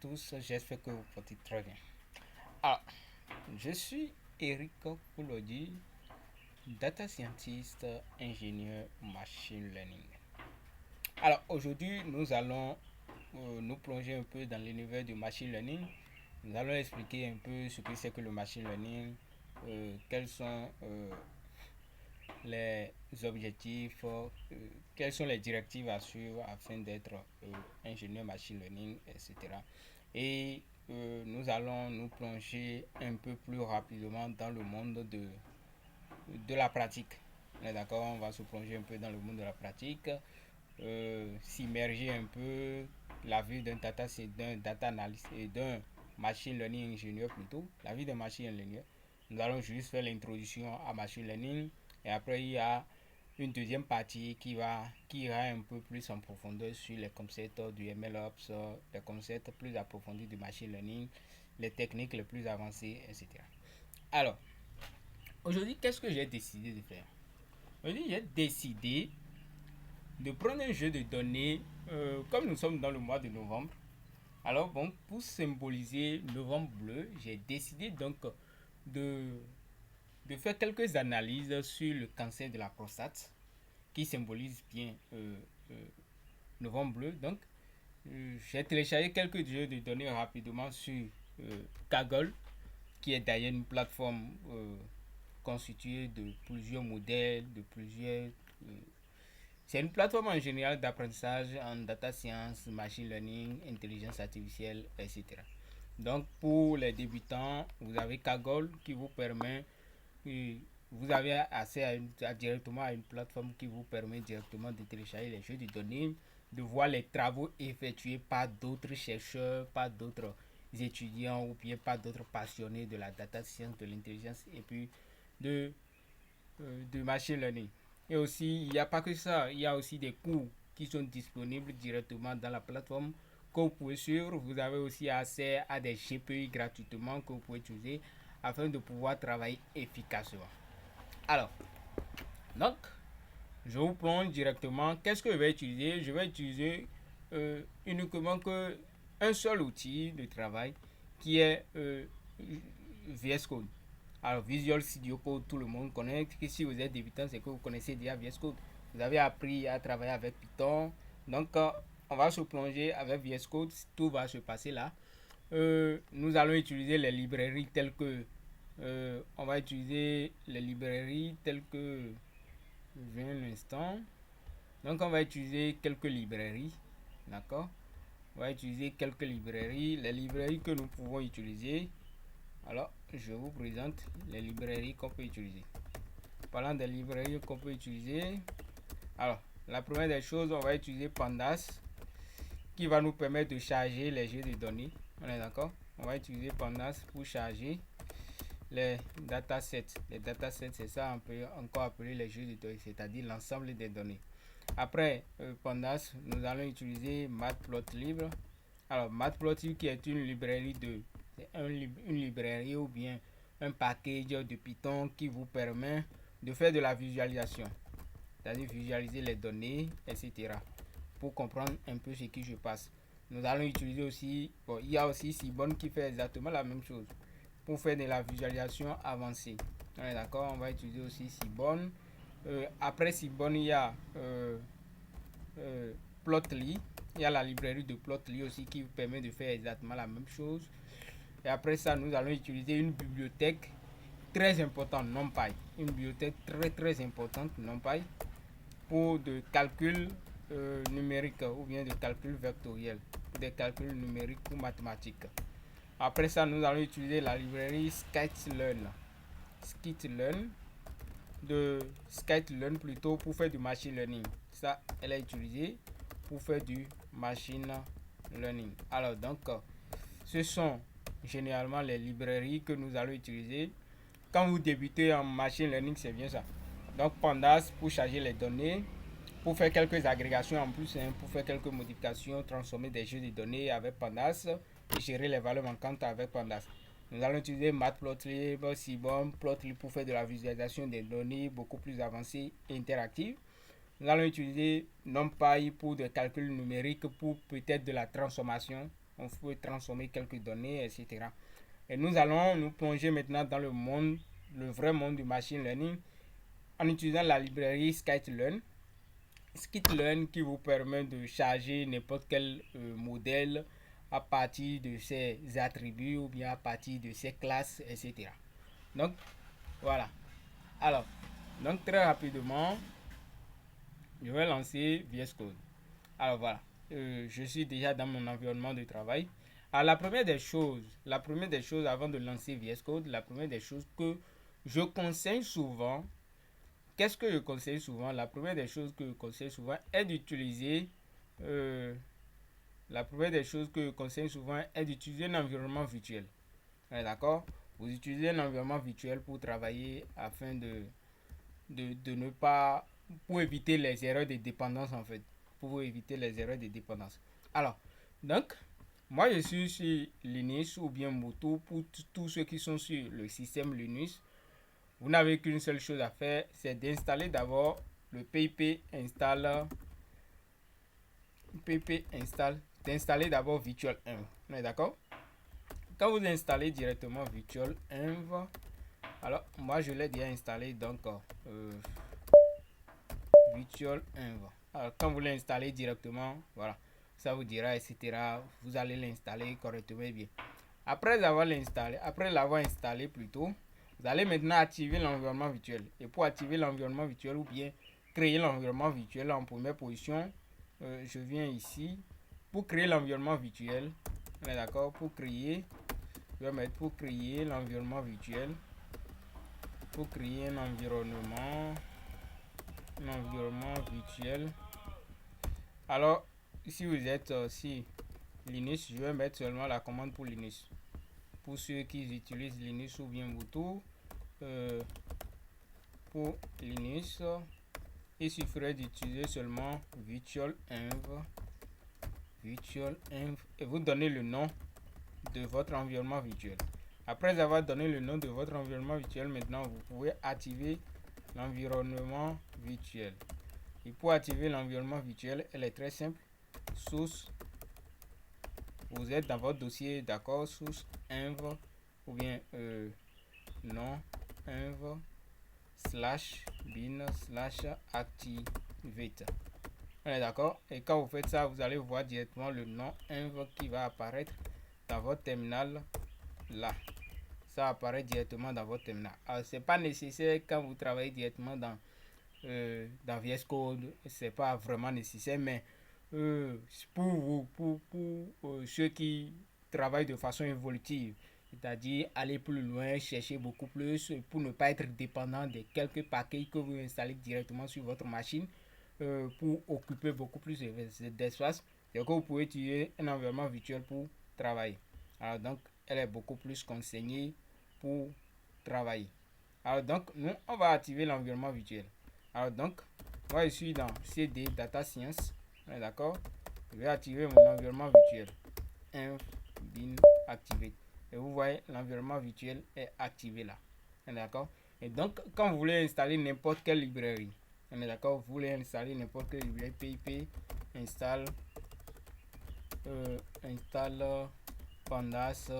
tous, j'espère que vous portez très bien. Alors, je suis Eric Koulodi, data scientist, ingénieur machine learning. Alors, aujourd'hui, nous allons nous plonger un peu dans l'univers du machine learning. Nous allons expliquer un peu ce que c'est que le machine learning, quels sont les objectifs, quelles sont les directives à suivre afin d'être ingénieur machine learning, etc. Et nous allons nous plonger un peu plus rapidement dans le monde de la pratique. On est d'accord, on va se plonger un peu dans le monde de la pratique, s'immerger un peu la vie d'un data analyst et d'un machine learning ingénieur plutôt, la vie d'un machine learning. Nous allons juste faire l'introduction à machine learning et après il y a une deuxième partie qui ira un peu plus en profondeur sur les concepts du MLOps, les concepts plus approfondis du machine learning, les techniques les plus avancées, etc. Alors, aujourd'hui, qu'est-ce que j'ai décidé de faire? Aujourd'hui, j'ai décidé de prendre un jeu de données, comme nous sommes dans le mois de novembre. Alors, bon, pour symboliser novembre bleu, j'ai décidé donc de, de faire quelques analyses sur le cancer de la prostate, qui symbolise bien novembre bleu. Donc, j'ai téléchargé quelques jeux de données rapidement sur Kaggle, qui est d'ailleurs une plateforme constituée de plusieurs modèles, de plusieurs. C'est une plateforme en général d'apprentissage en data science, machine learning, intelligence artificielle, etc. Donc, pour les débutants, vous avez Kaggle qui vous permet, vous avez accès directement à une plateforme qui vous permet directement de télécharger les jeux de données, de voir les travaux effectués par d'autres chercheurs, par d'autres étudiants ou bien par d'autres passionnés de la data science, de l'intelligence et puis de, de machine learning. Et aussi, il n'y a pas que ça, il y a aussi des cours qui sont disponibles directement dans la plateforme que vous pouvez suivre. Vous avez aussi accès à des GPU gratuitement que vous pouvez utiliser afin de pouvoir travailler efficacement. Alors, donc, je vous plonge directement. Qu'est-ce que je vais utiliser? Je vais utiliser uniquement que un seul outil de travail qui est VS Code. Alors, Visual Studio Code, tout le monde connaît. Que si vous êtes débutant, c'est que vous connaissez déjà VS Code. Vous avez appris à travailler avec Python. Donc, on va se plonger avec VS Code. Tout va se passer là. Nous allons utiliser les librairies telles que. On va utiliser les librairies telles que. Je viens un instant. Donc, on va utiliser quelques librairies. D'accord? On va utiliser quelques librairies. Les librairies que nous pouvons utiliser. Alors, je vous présente les librairies qu'on peut utiliser. Parlant des librairies qu'on peut utiliser. Alors, la première des choses, on va utiliser Pandas qui va nous permettre de charger les jeux de données. On est d'accord? On va utiliser Pandas pour charger les datasets. Les datasets, c'est ça, on peut encore appeler les jeux de données, c'est-à-dire l'ensemble des données. Après Pandas, nous allons utiliser Matplotlib. Alors, Matplotlib qui est une librairie une librairie ou bien un package de Python qui vous permet de faire de la visualisation, c'est-à-dire visualiser les données, etc. pour comprendre un peu ce qui se passe. Nous allons utiliser aussi, bon, il y a aussi Seaborn qui fait exactement la même chose pour faire de la visualisation avancée. On est d'accord, on va utiliser aussi Seaborn. Après Seaborn, il y a Plotly. Il y a la librairie de Plotly aussi qui vous permet de faire exactement la même chose. Et après ça, nous allons utiliser une bibliothèque très importante, NumPy. Une bibliothèque très importante, NumPy, pour de calcul numérique ou bien de calcul vectoriel, pour des calculs numériques ou mathématiques. Après ça, nous allons utiliser la librairie Scikit-learn. Scikit-learn de Scikit-learn plutôt pour faire du machine learning. Ça, elle est utilisée pour faire du machine learning. Alors donc, ce sont généralement les librairies que nous allons utiliser. Quand vous débutez en machine learning, c'est bien ça. Donc Pandas pour charger les données, pour faire quelques agrégations en plus, hein, pour faire quelques modifications, transformer des jeux de données avec Pandas et gérer les valeurs manquantes avec Pandas. Nous allons utiliser Matplotlib, Seaborn, Plotly pour faire de la visualisation des données beaucoup plus avancées et interactives. Nous allons utiliser NumPy pour des calculs numériques, pour peut-être de la transformation on peut transformer quelques données, etc. Et nous allons nous plonger maintenant dans le vrai monde du machine learning en utilisant la librairie Scikit-learn. Scikit-learn qui vous permet de charger n'importe quel modèle à partir de ses attributs ou bien à partir de ses classes, etc. Donc, voilà. Alors, donc très rapidement, je vais lancer VS Code. Alors voilà, je suis déjà dans mon environnement de travail. Alors la première des choses avant de lancer VS Code, la première des choses que je conseille souvent, qu'est-ce que je conseille souvent? La première des choses que je conseille souvent est d'utiliser un environnement virtuel. D'accord? Vous utilisez un environnement virtuel pour travailler afin de ne pas, pour éviter les erreurs de dépendance en fait. Pour éviter les erreurs de dépendance. Alors, donc, moi je suis sur Linux ou bien Moto pour tous ceux qui sont sur le système Linux. Vous n'avez qu'une seule chose à faire, c'est d'installer d'abord le d'installer d'abord Virtualenv. On est d'accord? Quand vous installez directement Virtualenv, alors moi je l'ai déjà installé, donc Virtualenv. Alors quand vous l'installez directement, voilà, ça vous dira, etc. Vous allez l'installer correctement et bien. Après l'avoir installé plutôt, vous allez maintenant activer l'environnement virtuel. Et pour activer l'environnement virtuel ou bien créer l'environnement virtuel en première position, je viens ici. Pour créer l'environnement virtuel, on est d'accord? Je vais mettre pour créer l'environnement virtuel. Pour créer un environnement virtuel. Alors, si vous êtes si Linux, je vais mettre seulement la commande pour Linux. Pour ceux qui utilisent Linux ou bien Ubuntu, pour Linux, il suffirait d'utiliser seulement virtualenv et vous donnez le nom de votre environnement virtuel. Après avoir donné le nom de votre environnement virtuel, maintenant vous pouvez activer l'environnement virtuel. Et pour activer l'environnement virtuel, elle est très simple. Source, vous êtes dans votre dossier, d'accord, source env ou bien non env /bin /activate. On est d'accord? Et quand vous faites ça, vous allez voir directement le nom env qui va apparaître dans votre terminal là. Ça apparaît directement dans votre terminal. Alors, c'est pas nécessaire quand vous travaillez directement dans VS Code, c'est pas vraiment nécessaire, mais pour ceux qui travaillent de façon évolutive, c'est-à-dire aller plus loin, chercher beaucoup plus, pour ne pas être dépendant de quelques paquets que vous installez directement sur votre machine, pour occuper beaucoup plus d'espace, donc vous pouvez utiliser un environnement virtuel pour travailler. Alors donc, elle est beaucoup plus conseillée pour travailler. Alors donc, nous, on va activer l'environnement virtuel. Alors donc, moi je suis dans CD Data Science, d'accord? Je vais activer mon environnement virtuel. Env bin activé. Et vous voyez, l'environnement virtuel est activé là. D'accord? Et donc, quand vous voulez installer n'importe quelle librairie, on est d'accord? Vous voulez installer n'importe quelle librairie, PIP, installe Pandas,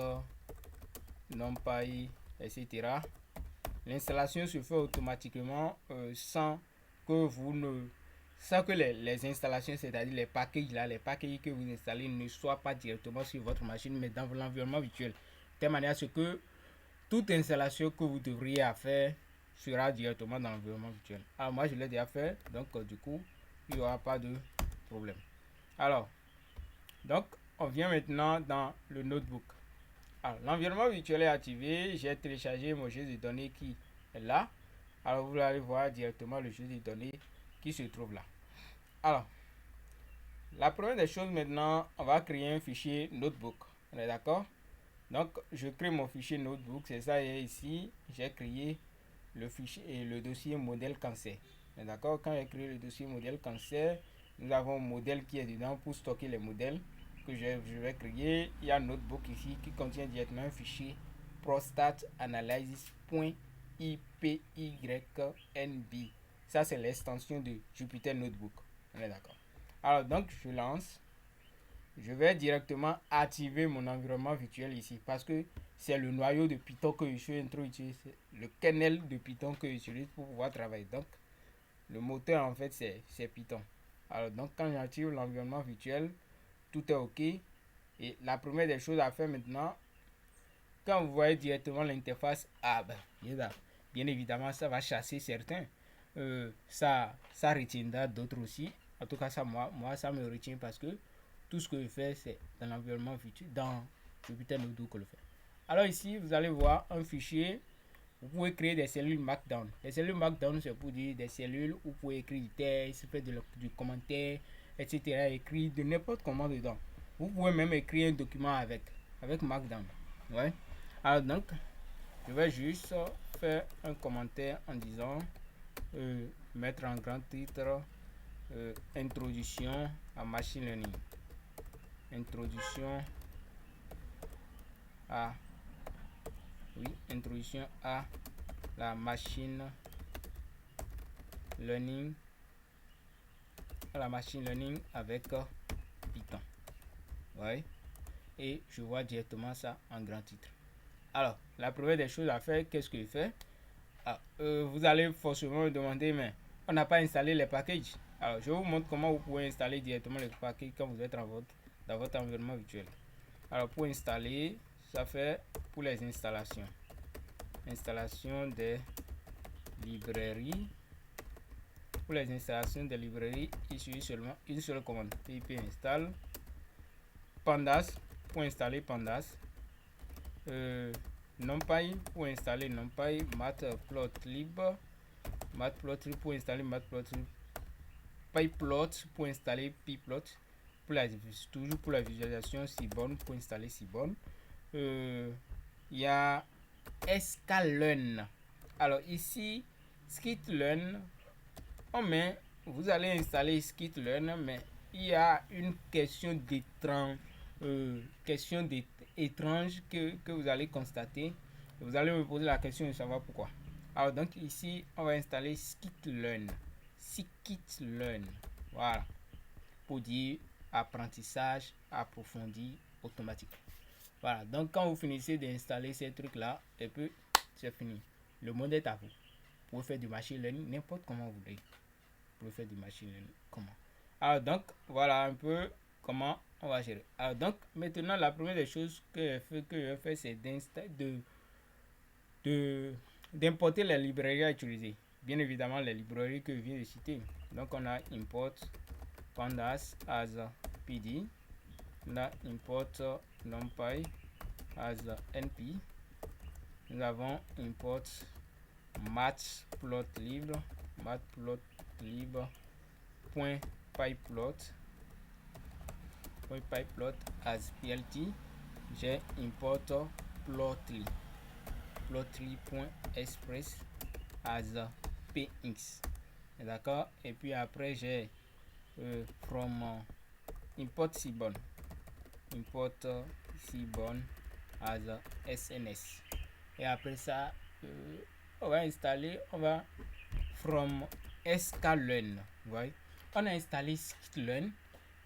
NumPy, etc. L'installation se fait automatiquement sans que les installations, c'est-à-dire les packages que vous installez ne soient pas directement sur votre machine, mais dans l'environnement virtuel. De telle manière à ce que toute installation que vous devriez faire sera directement dans l'environnement virtuel. Alors moi je l'ai déjà fait, donc du coup il n'y aura pas de problème. Alors, donc on vient maintenant dans le notebook. Alors, l'environnement virtuel est activé. J'ai téléchargé mon jeu de données qui est là. Alors, vous allez voir directement le jeu de données qui se trouve là. Alors, la première des choses maintenant, on va créer un fichier notebook. On est d'accord? Donc, je crée mon fichier notebook. C'est ça, et ici, j'ai créé le fichier et le dossier modèle cancer. D'accord? Quand j'ai créé le dossier modèle cancer, nous avons un modèle qui est dedans pour stocker les modèles que je vais créer. Il y a un notebook ici qui contient directement un fichier prostate analysis.ipynb. Ça, c'est l'extension de Jupyter Notebook. On est d'accord. Alors, donc, je lance. je vais directement activer mon environnement virtuel ici parce que c'est le noyau de Python que je suis en train d'utiliser, le kernel de Python que j'utilise pour pouvoir travailler. Donc, le moteur en fait c'est Python. Alors donc quand j'active l'environnement virtuel, tout est ok. Et la première des choses à faire maintenant, quand vous voyez directement l'interface, bien évidemment ça va chasser certains. Ça retiendra d'autres aussi. En tout cas ça moi ça me retient parce que tout ce que je fais c'est dans l'environnement virtuel, dans Jupyter Notebook que je fais. Alors ici vous allez voir un fichier. Vous pouvez créer des cellules Markdown. Les cellules Markdown, c'est pour dire des cellules où vous pouvez écrire du texte, faire du commentaire, etc. Écrire de n'importe comment dedans. Vous pouvez même écrire un document avec Markdown. Ouais. Alors donc, je vais juste faire un commentaire en disant mettre en grand titre introduction à machine learning. Introduction à introduction à la machine learning avec Python. Ouais. Et je vois directement ça en grand titre. Alors, la première des choses à faire, qu'est-ce que je fais? Vous allez forcément me demander, mais on n'a pas installé les packages. Alors, je vous montre comment vous pouvez installer directement les packages quand vous êtes dans votre environnement virtuel. Alors, pour installer, ça fait pour les installations. Installation des librairies. Pour les installations des librairies, il suffit seulement une seule commande. pip install pandas pour installer pandas. NumPy pour installer NumPy. Matplotlib pour installer Matplotlib. PyPlot pour installer pyplot. Toujours pour la visualisation, Seaborn pour installer Seaborn. Il y a sklearn. Alors ici, sklearn, vous allez installer sklearn, mais il y a une question étrange que vous allez constater. Vous allez me poser la question de savoir pourquoi. Alors donc ici, on va installer sklearn. Voilà. Pour dire apprentissage approfondi automatique. Voilà. Donc quand vous finissez d'installer ces trucs là, et puis c'est fini. Le monde est à vous. Vous pouvez faire du machine learning n'importe comment vous voulez. Vous pouvez faire du machine learning comment. Alors donc voilà un peu comment on va gérer. Alors donc maintenant la première des choses que je vais faire c'est d'importer les librairies à utiliser. Bien évidemment les librairies que je viens de citer. Donc on a import pandas as pd. On a import numpy as np. Nous avons import matplotlib .pyplot as plt. J'ai import plotly.express as px. D'accord. Et puis après j'ai from import seaborn as sns. Et après ça on va installer, from sklearn. Voyez, on a installé sklearn,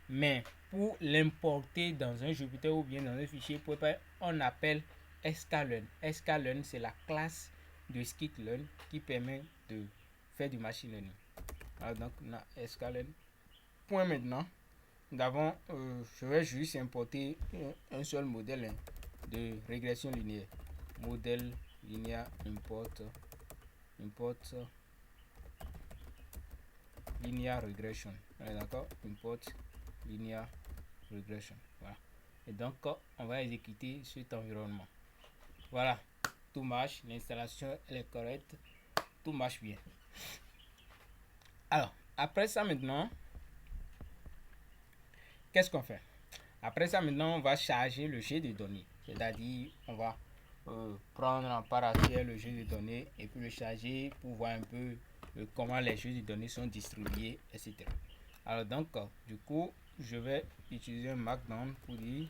mais pour l'importer dans un Jupyter ou bien dans un fichier, on appelle sklearn. Sklearn, c'est la classe de sklearn qui permet de faire du machine learning. Alors donc on a sklearn. Point maintenant, nous avons, je vais juste importer un seul modèle de régression linéaire. Modèle linéaire import linear regression. D'accord, import linear regression. Voilà. Et donc on va exécuter cet environnement. Voilà, tout marche, l'installation elle est correcte, tout marche bien. Alors après ça maintenant, qu'est-ce qu'on fait? Après ça maintenant on va charger le jeu de données, c'est-à-dire on va prendre en part entière le jeu de données et puis le charger pour voir un peu comment les jeux de données sont distribués, etc. Alors donc du coup je vais utiliser un markdown pour dire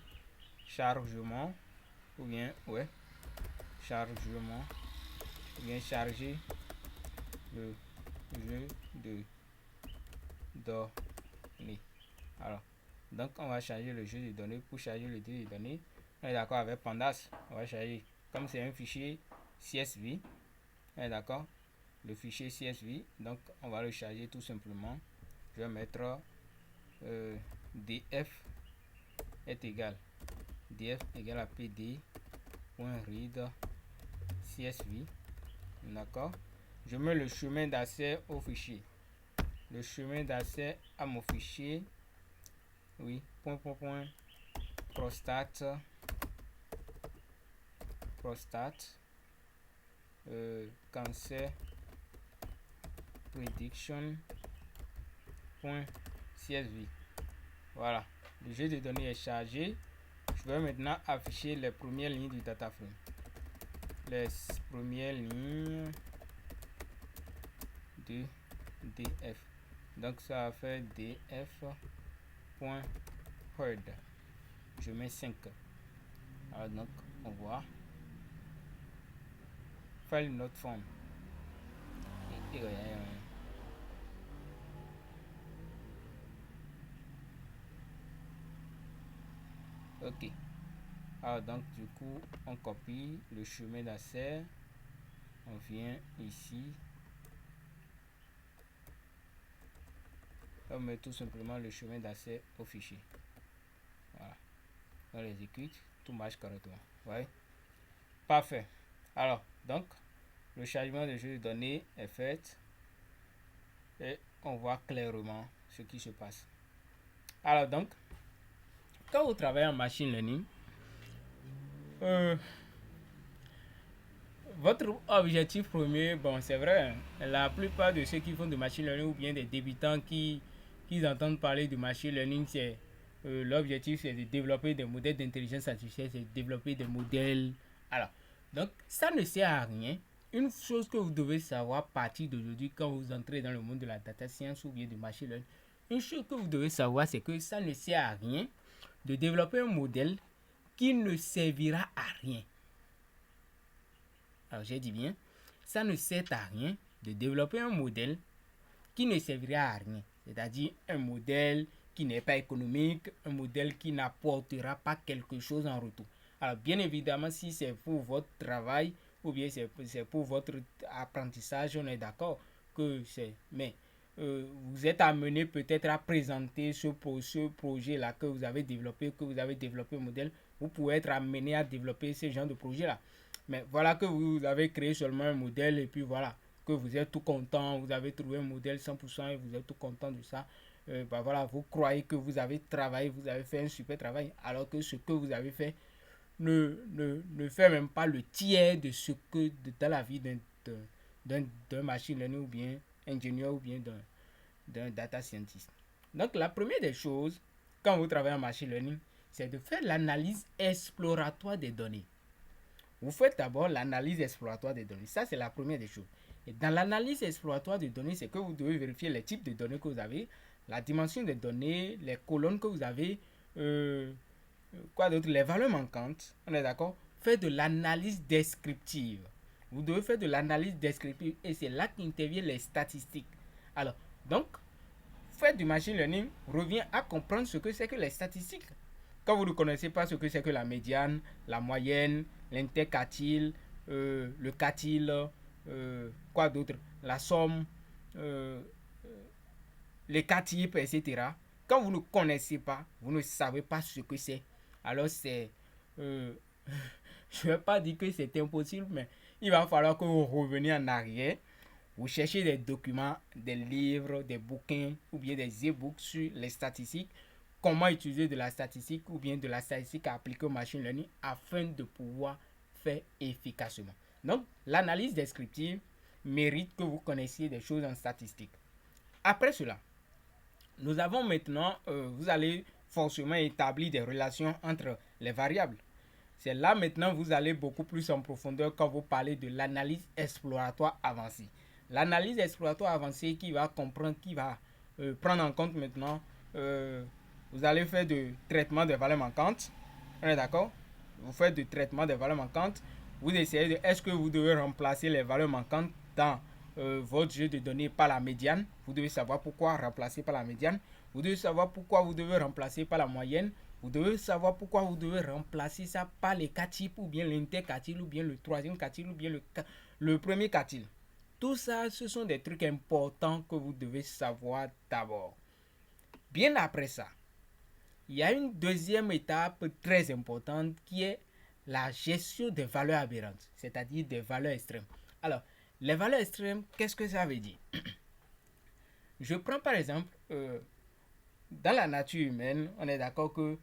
chargement ou bien chargement ou bien charger le jeu de données. Alors Donc, on va charger le jeu de données. Pour charger le jeu de données, on est d'accord avec Pandas. On va charger, comme c'est un fichier CSV, on est d'accord, le fichier CSV. Donc, on va le charger tout simplement. Je vais mettre df est égal df égale à pd.read CSV. D'accord. Je mets le chemin d'accès au fichier. Le chemin d'accès à mon fichier. Oui. Prostate cancer prediction.csv. Voilà. Le jeu de données est chargé. Je vais maintenant afficher les premières lignes du data frame. Les premières lignes de df. Donc ça va faire df.head. Je mets 5. Alors donc on voit file not found. Ok. Alors donc du coup on copie le chemin d'accès, on vient ici, on met tout simplement le chemin d'accès au fichier. Voilà, on l'exécute, tout marche correctement. Ouais. Parfait. Alors donc le chargement de jeu de données est fait et on voit clairement ce qui se passe. Alors donc quand vous travaillez en machine learning, votre objectif premier, bon c'est vrai, la plupart de ceux qui font de machine learning ou bien des débutants qui entendent parler de machine learning, c'est l'objectif c'est de développer des modèles d'intelligence artificielle, c'est de développer des modèles. Alors, donc ça ne sert à rien. Une chose que vous devez savoir à partir d'aujourd'hui quand vous entrez dans le monde de la data science ou bien de machine learning, une chose que vous devez savoir c'est que ça ne sert à rien de développer un modèle qui ne servira à rien. Alors j'ai dit bien, ça ne sert à rien de développer un modèle qui ne servira à rien. C'est-à-dire un modèle qui n'est pas économique, un modèle qui n'apportera pas quelque chose en retour. Alors bien évidemment, si c'est pour votre travail ou bien c'est pour votre apprentissage, on est d'accord que c'est... Mais vous êtes amené peut-être à présenter ce projet-là que vous avez développé, un modèle. Vous pouvez être amené à développer ce genre de projet-là. Mais voilà que vous avez créé seulement un modèle et puis voilà, que vous êtes tout content, vous avez trouvé un modèle 100% et vous êtes tout content de ça. Voilà, vous croyez que vous avez travaillé, vous avez fait un super travail, alors que ce que vous avez fait ne fait même pas le tiers de ce que dans la vie d'un machine learning ou bien ingénieur ou bien d'un data scientist. Donc la première des choses, quand vous travaillez en machine learning, c'est de faire l'analyse exploratoire des données. Vous faites d'abord l'analyse exploratoire des données. Ça, c'est la première des choses. Et dans l'analyse exploratoire des données, c'est que vous devez vérifier les types de données que vous avez, la dimension des données, les colonnes que vous avez, quoi d'autre, les valeurs manquantes. On est d'accord? Faites de l'analyse descriptive. Vous devez faire de l'analyse descriptive et c'est là qu'interviennent les statistiques. Alors, donc, faire du machine learning revient à comprendre ce que c'est que les statistiques. Quand vous ne connaissez pas ce que c'est que la médiane, la moyenne, l'interquartile, le quartile, quoi d'autre, la somme, les quartiles, etc. Quand vous ne connaissez pas, vous ne savez pas ce que c'est. Alors c'est... je ne vais pas dire que c'est impossible, mais il va falloir que vous reveniez en arrière. Vous cherchez des documents, des livres, des bouquins ou bien des e-books sur les statistiques. Comment utiliser de la statistique ou bien de la statistique appliquée au machine learning afin de pouvoir faire efficacement. Donc, l'analyse descriptive mérite que vous connaissiez des choses en statistique. Après cela, nous avons maintenant, vous allez forcément établir des relations entre les variables. C'est là maintenant vous allez beaucoup plus en profondeur quand vous parlez de l'analyse exploratoire avancée. L'analyse exploratoire avancée qui va comprendre, qui va prendre en compte maintenant, vous allez faire du traitement des valeurs manquantes. On est d'accord? Vous faites du traitement des valeurs manquantes. Vous essayez de, est-ce que vous devez remplacer les valeurs manquantes dans votre jeu de données par la médiane. Vous devez savoir pourquoi remplacer par la médiane. Vous devez savoir pourquoi vous devez remplacer par la moyenne. Vous devez savoir pourquoi vous devez remplacer ça par les quartiles ou bien l'interquartile ou bien le troisième quartile ou bien le premier quartile. Tout ça, ce sont des trucs importants que vous devez savoir d'abord. Bien après ça, il y a une deuxième étape très importante qui est la gestion des valeurs aberrantes, c'est-à-dire des valeurs extrêmes. Alors, les valeurs extrêmes, qu'est-ce que ça veut dire? Je prends par exemple, dans la nature humaine, on est d'accord que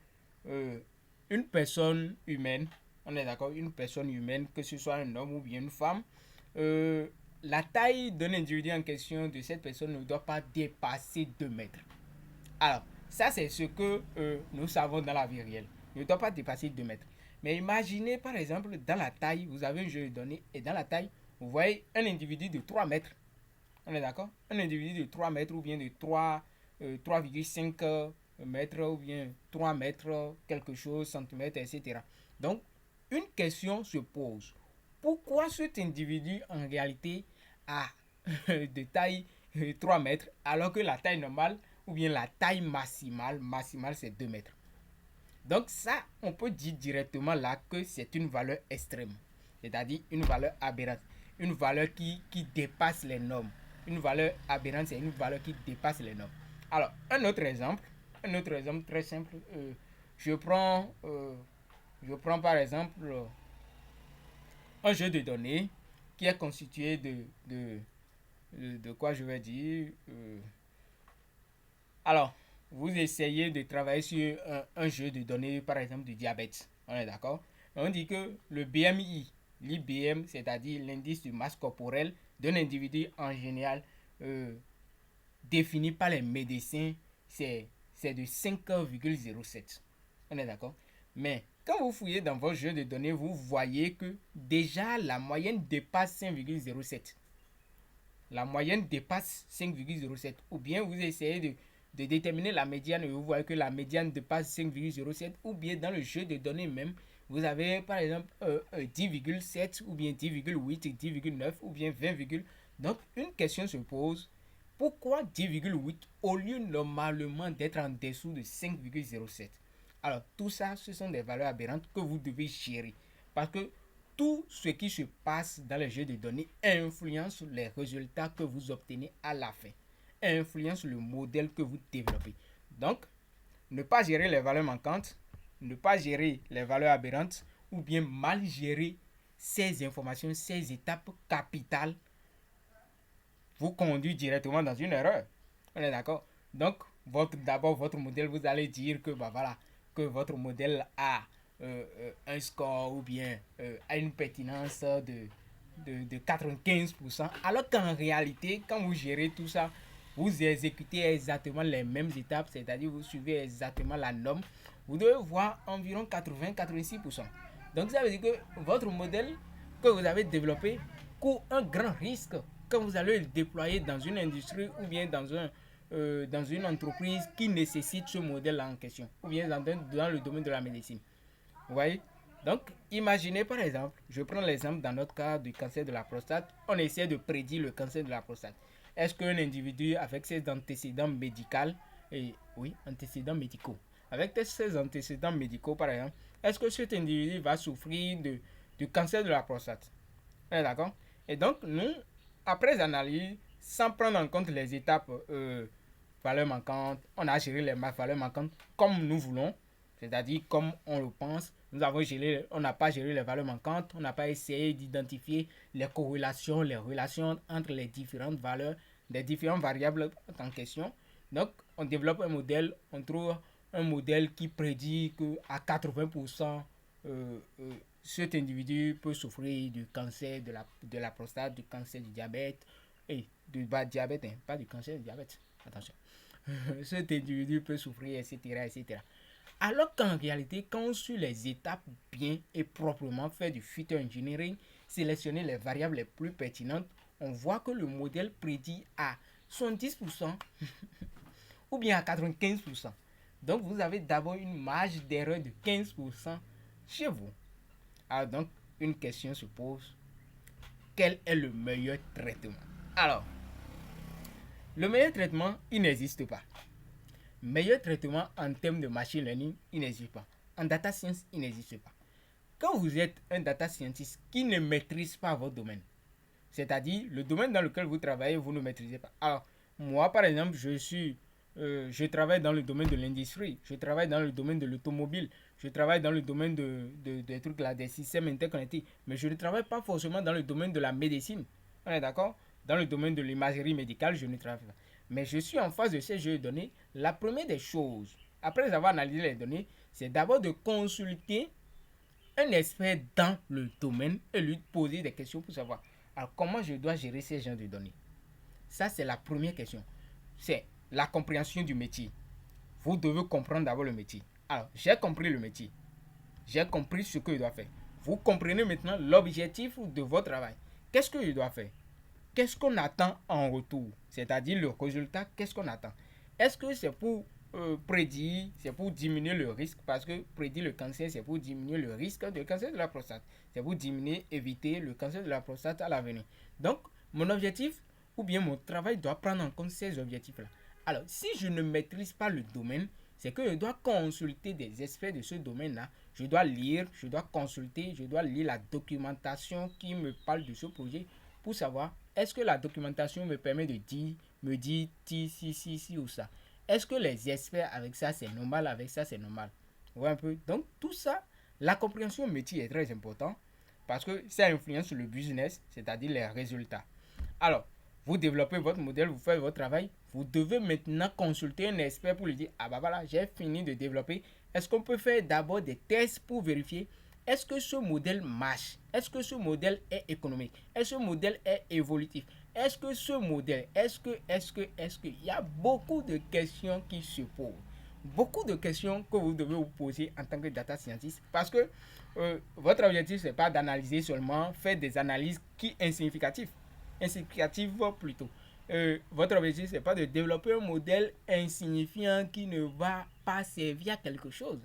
une personne humaine, on est d'accord, une personne humaine, que ce soit un homme ou bien une femme, la taille d'un individu en question de cette personne ne doit pas dépasser 2 mètres. Alors, ça c'est ce que nous savons dans la vie réelle. Il ne doit pas dépasser 2 mètres. Mais imaginez par exemple, dans la taille, vous avez un jeu de données, et dans la taille, vous voyez un individu de 3 mètres. On est d'accord? Un individu de 3 mètres ou bien de 3,5 mètres ou bien 3 mètres quelque chose, centimètres, etc. Donc, une question se pose. Pourquoi cet individu en réalité a de taille 3 mètres alors que la taille normale ou bien la taille maximale c'est 2 mètres? Donc ça, on peut dire directement là que c'est une valeur extrême, c'est-à-dire une valeur aberrante, une valeur qui dépasse les normes. Une valeur aberrante, c'est une valeur qui dépasse les normes. Alors, un autre exemple très simple, je prends par exemple un jeu de données qui est constitué de quoi je vais dire. Alors, vous essayez de travailler sur un jeu de données, par exemple, du diabète. On est d'accord? On dit que le BMI, l'IBM, c'est-à-dire l'indice de masse corporelle d'un individu en général, défini par les médecins, c'est de 5,07. On est d'accord? Mais quand vous fouillez dans votre jeu de données, vous voyez que déjà la moyenne dépasse 5,07. La moyenne dépasse 5,07. Ou bien vous essayez de déterminer la médiane et vous voyez que la médiane dépasse 5,07. Ou bien dans le jeu de données même, vous avez par exemple 10,7 ou bien 10,8, 10,9 ou bien 20, donc une question se pose. Pourquoi 10,8 au lieu normalement d'être en dessous de 5,07? Alors tout ça, ce sont des valeurs aberrantes que vous devez gérer. Parce que tout ce qui se passe dans les jeux de données influence les résultats que vous obtenez à la fin, influence le modèle que vous développez. Donc, ne pas gérer les valeurs manquantes, ne pas gérer les valeurs aberrantes ou bien mal gérer ces informations, ces étapes capitales vous conduit directement dans une erreur. On est d'accord? Donc, d'abord, votre modèle, vous allez dire que, bah voilà, que votre modèle a un score ou bien a une pertinence de 95%, alors qu'en réalité, quand vous gérez tout ça, vous exécutez exactement les mêmes étapes, c'est-à-dire vous suivez exactement la norme, vous devez voir environ 80-86%. Donc ça veut dire que votre modèle que vous avez développé court un grand risque quand vous allez le déployer dans une industrie ou bien dans une entreprise qui nécessite ce modèle en question, ou bien dans le domaine de la médecine. Vous voyez? Donc, imaginez par exemple, je prends l'exemple dans notre cas du cancer de la prostate, on essaie de prédire le cancer de la prostate. Est-ce qu'un individu avec ses antécédents médicaux, et oui, antécédents médicaux, avec ses antécédents médicaux par exemple, est-ce que cet individu va souffrir du cancer de la prostate? D'accord? Et donc, nous, après analyse, sans prendre en compte les étapes valeurs manquantes, on a géré les valeurs manquantes comme nous voulons, c'est-à-dire comme on le pense. On n'a pas géré les valeurs manquantes, on n'a pas essayé d'identifier les corrélations, les relations entre les différentes valeurs, les différentes variables en question. Donc, on développe un modèle, on trouve un modèle qui prédit qu'à 80%, cet individu peut souffrir du cancer de la prostate, du cancer du diabète, et du diabète, hein, pas du cancer du diabète, attention. Cet individu peut souffrir, etc., etc. Alors qu'en réalité, quand on suit les étapes bien et proprement, fait du feature engineering, sélectionner les variables les plus pertinentes, on voit que le modèle prédit à 70% ou bien à 95%. Donc vous avez d'abord une marge d'erreur de 15% chez vous. Alors donc, une question se pose. Quel est le meilleur traitement? Alors, le meilleur traitement, il n'existe pas. meilleur traitement en termes de machine learning, il n'existe pas. En data science, il n'existe pas. Quand vous êtes un data scientist qui ne maîtrise pas votre domaine, c'est-à-dire le domaine dans lequel vous travaillez, vous ne maîtrisez pas. Alors, moi, par exemple, je travaille dans le domaine de l'industrie, je travaille dans le domaine de l'automobile, je travaille dans le domaine des trucs là, des systèmes interconnectés, mais je ne travaille pas forcément dans le domaine de la médecine. On est d'accord? Dans le domaine de l'imagerie médicale, je ne travaille pas. Mais je suis en face de ces jeux de données. La première des choses, après avoir analysé les données, c'est d'abord de consulter un expert dans le domaine et lui poser des questions pour savoir alors comment je dois gérer ces genres de données. Ça, c'est la première question. C'est la compréhension du métier. Vous devez comprendre d'abord le métier. Alors, j'ai compris le métier. J'ai compris ce que je dois faire. Vous comprenez maintenant l'objectif de votre travail. Qu'est-ce que je dois faire? Qu'est-ce qu'on attend en retour? C'est-à-dire le résultat, qu'est-ce qu'on attend? Est-ce que c'est pour prédire, c'est pour diminuer le risque? Parce que prédire le cancer, c'est pour diminuer le risque de cancer de la prostate. C'est pour diminuer, éviter le cancer de la prostate à l'avenir. Donc, mon objectif, ou bien mon travail doit prendre en compte ces objectifs-là. Alors, si je ne maîtrise pas le domaine, c'est que je dois consulter des experts de ce domaine-là. Je dois lire, je dois consulter, je dois lire la documentation qui me parle de ce projet pour savoir est-ce que la documentation me permet de dire, si ou ça. Est-ce que les experts avec ça c'est normal, avec ça c'est normal. Vous voyez un peu. Donc tout ça, la compréhension métier est très important parce que ça influence sur le business, c'est-à-dire les résultats. Alors, vous développez votre modèle, vous faites votre travail, vous devez maintenant consulter un expert pour lui dire ah bah voilà, j'ai fini de développer. Est-ce qu'on peut faire d'abord des tests pour vérifier est-ce que ce modèle marche? Est-ce que ce modèle est économique? Est-ce que ce modèle est évolutif? Est-ce que ce modèle, il y a beaucoup de questions qui se posent. Beaucoup de questions que vous devez vous poser en tant que data scientist parce que votre objectif, ce n'est pas d'analyser seulement, faire des analyses qui insignificatives plutôt. Votre objectif, ce n'est pas de développer un modèle insignifiant qui ne va pas servir à quelque chose.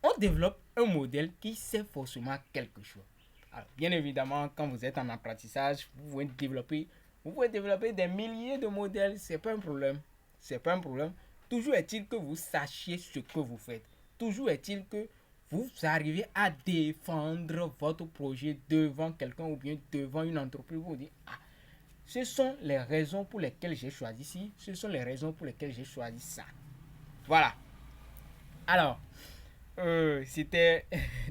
On développe un modèle qui sait forcément quelque chose. Alors, bien évidemment, quand vous êtes en apprentissage, vous pouvez développer des milliers de modèles, c'est pas un problème. C'est pas un problème. Toujours est-il que vous sachiez ce que vous faites. Toujours est-il que vous arrivez à défendre votre projet devant quelqu'un ou bien devant une entreprise. Vous dites, ah, ce sont les raisons pour lesquelles j'ai choisi ci, ce sont les raisons pour lesquelles j'ai choisi ça. Voilà. Alors, c'était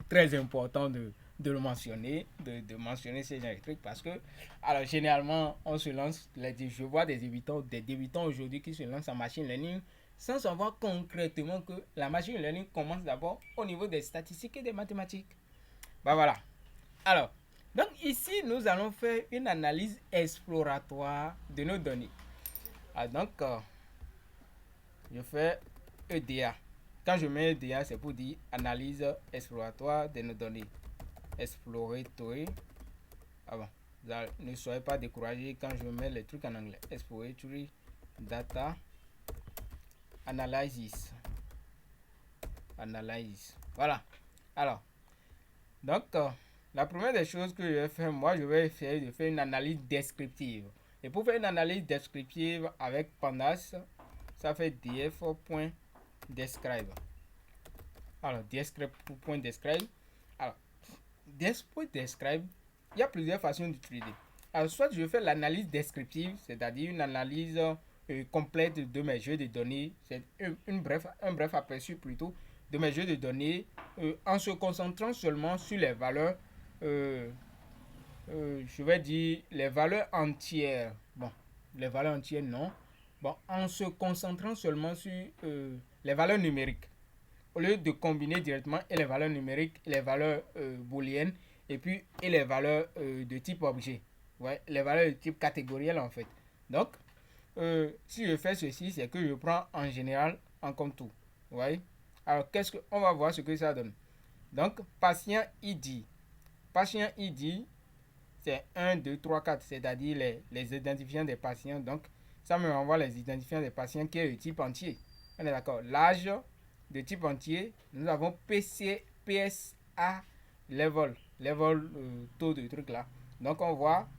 très important de le mentionner, de mentionner ces genre de trucs parce que, alors généralement, on se lance, je vois des débutants aujourd'hui qui se lancent en machine learning sans savoir concrètement que la machine learning commence d'abord au niveau des statistiques et des mathématiques. Bah voilà. Alors, donc ici, nous allons faire une analyse exploratoire de nos données. Ah, donc, je fais EDA. Quand je mets EDA, c'est pour dire analyse exploratoire de nos données. Exploratory. Ah bon, ne soyez pas découragés quand je mets les trucs en anglais. Exploratory data analysis. Analysis. Voilà. Alors, donc, la première des choses que je vais faire, moi, je vais essayer de faire une analyse descriptive. Et pour faire une analyse descriptive avec Pandas, ça fait df.describe. Alors, describe.describe. Alors, describe, il y a plusieurs façons d'utiliser. Alors, soit je fais l'analyse descriptive, c'est-à-dire une analyse complète de mes jeux de données, c'est un bref aperçu plutôt de mes jeux de données en se concentrant seulement sur les valeurs, je vais dire les valeurs entières. Bon, les valeurs entières non. Bon, en se concentrant seulement sur les valeurs numériques. Au lieu de combiner directement et les valeurs numériques, les valeurs booléennes et puis et les valeurs de type objet. Ouais, les valeurs de type catégoriel en fait. Donc, si je fais ceci, c'est que je prends en général en compte tout. Ouais. Alors, on va voir ce que ça donne. Donc, patient ID. Patient ID, c'est 1, 2, 3, 4, c'est-à-dire les identifiants des patients. Donc, ça me renvoie les identifiants des patients qui est de type entier. On est d'accord. L'âge de type entier, nous avons PSA level taux de truc là. Donc, on voit